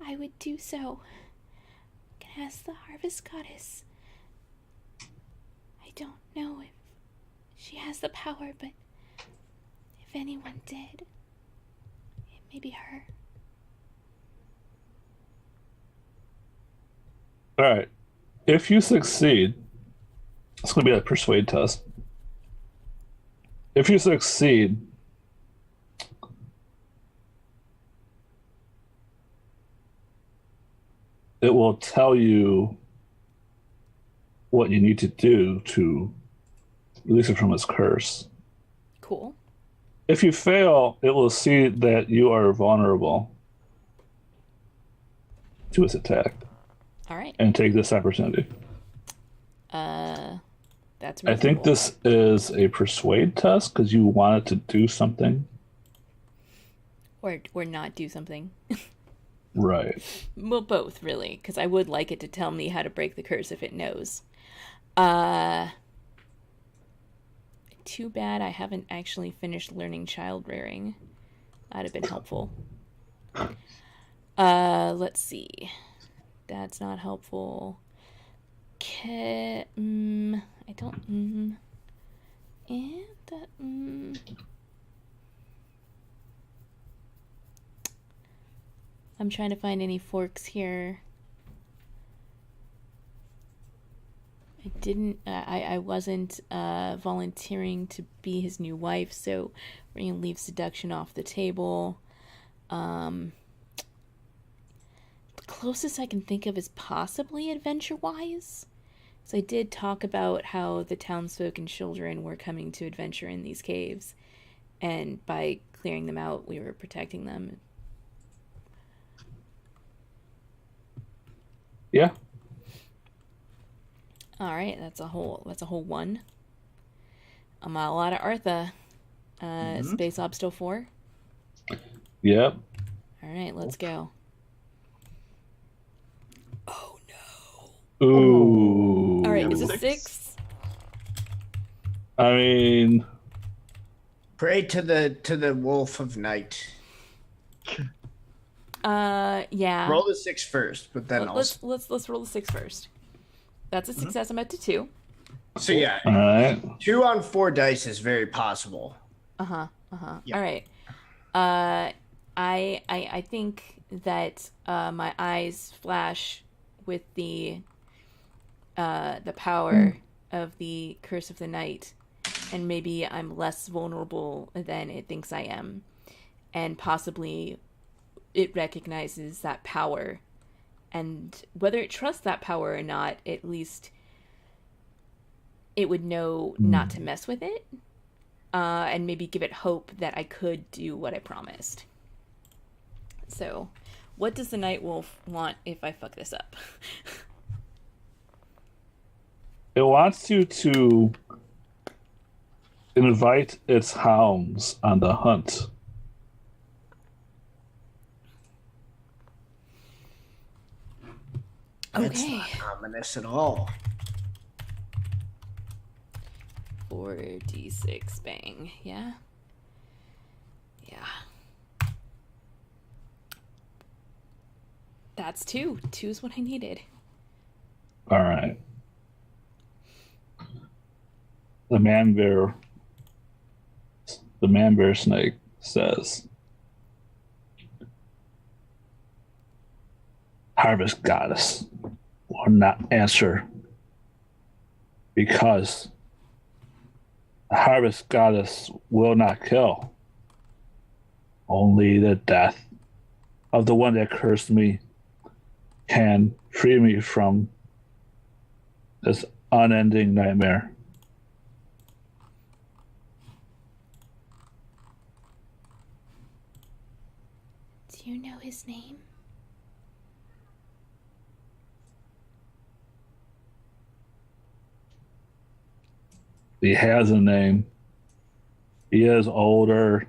I would do so. I can ask the harvest goddess. I don't know if she has the power, but if anyone did, it may be her. All right. If you succeed, it's going to be a persuade test. If you succeed, it will tell you what you need to do to release it from its curse. Cool. If you fail, it will see that you are vulnerable to its attack. All right. And take this opportunity. That's reasonable. I think this is a persuade test because you wanted to do something. Or not do something. Right. Well, both, really, because I would like it to tell me how to break the curse if it knows. Too bad I haven't actually finished learning child rearing. That'd have been helpful. Let's see. That's not helpful. I don't. I'm trying to find any forks here. I wasn't volunteering to be his new wife, so we're going to leave seduction off the table. The closest I can think of is possibly adventure-wise. So I did talk about how the townsfolk and children were coming to adventure in these caves, and by clearing them out, we were protecting them. Yeah. All right, that's a whole 1. I'm a lot of Artha. Space Obstacle 4. Yep. All right, let's go. Oh no. Ooh. All right, is it 6? I mean, pray to the wolf of night. Yeah. Roll the 6 first, but then let's roll the 6 first. That's a success. I'm up to 2. So yeah, all right. 2 on 4 dice is very possible. Yeah. All right. I think that my eyes flash with the power of the Curse of the Night, and maybe I'm less vulnerable than it thinks I am, and possibly it recognizes that power. And whether it trusts that power or not, at least it would know not to mess with it, and maybe give it hope that I could do what I promised. So, what does the Night Wolf want if I fuck this up? It wants you to invite its hounds on the hunt. That's Okay. not ominous at all. 4d6 bang. Yeah. That's 2. 2 is what I needed. All right. The man bear snake says, Harvest Goddess will not answer because the Harvest Goddess will not kill. Only the death of the one that cursed me can free me from this unending nightmare. He has a name. He is older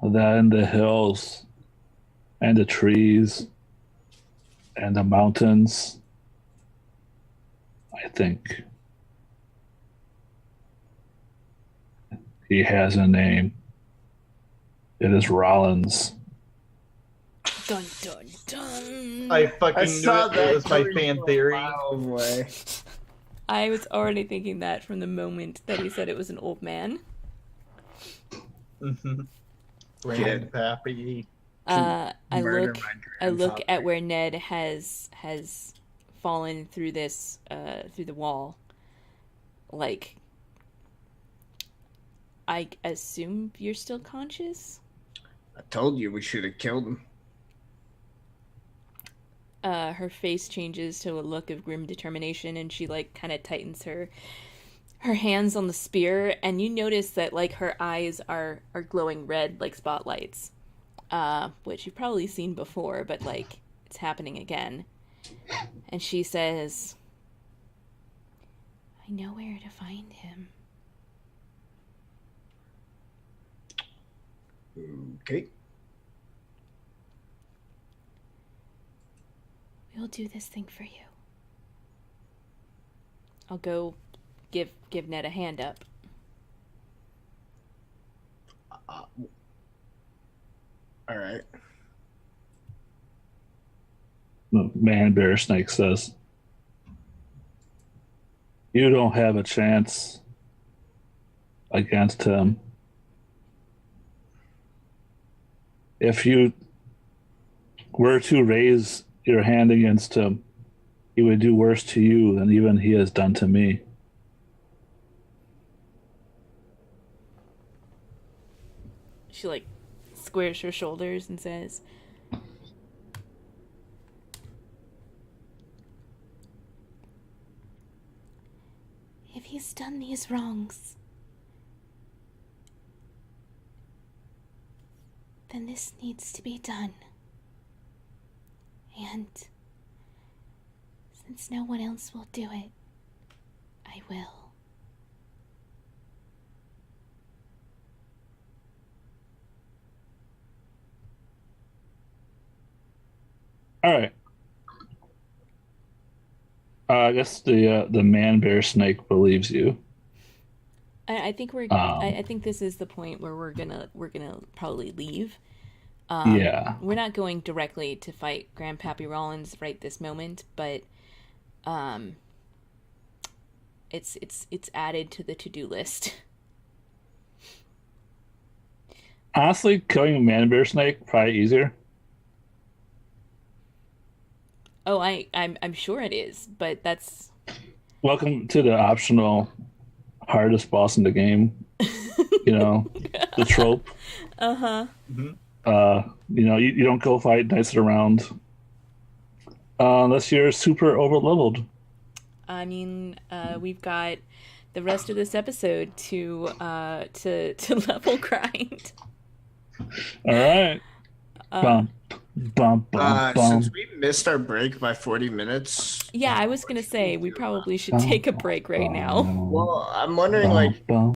than the hills and the trees and the mountains. I think he has a name. It is Rollins. Dun dun dun. I fucking knew it. It was my fan theory. Away. I was already thinking that from the moment that he said it was an old man. Mm-hmm. Kid. Grandpappy. I Murder look my I look grandfather. at where Ned has fallen through this through the wall. Like, I assume you're still conscious? I told you we should have killed him. Her face changes to a look of grim determination, and she like kind of tightens her hands on the spear, and you notice that like her eyes are glowing red like spotlights, which you've probably seen before, but like it's happening again. And she says, I know where to find him. Okay. We'll do this thing for you. I'll go give Ned a hand up. All right. The man bear snake says, "You don't have a chance against him. If you were to raise your hand against him, he would do worse to you than even he has done to me." She like squares her shoulders and says, If he's done these wrongs, then this needs to be done. And since no one else will do it, I will. All right. I guess the man bear snake believes you. I think I think this is the point where we're gonna probably leave. Yeah. We're not going directly to fight Grandpappy Rollins right this moment, but it's added to the to-do list. Honestly, killing a man bear snake probably easier. Oh, I'm sure it is, but that's Welcome to the optional hardest boss in the game. You know, the trope. uh-huh. Mm-hmm. You don't go fight knights around unless you're super over leveled. I mean, we've got the rest of this episode to level grind. All right. Bum, bum, bum, bum. Since we missed our break by 40 minutes. Yeah, I was gonna say we probably should take a break right now. Well, I'm wondering, like, Bum, bum.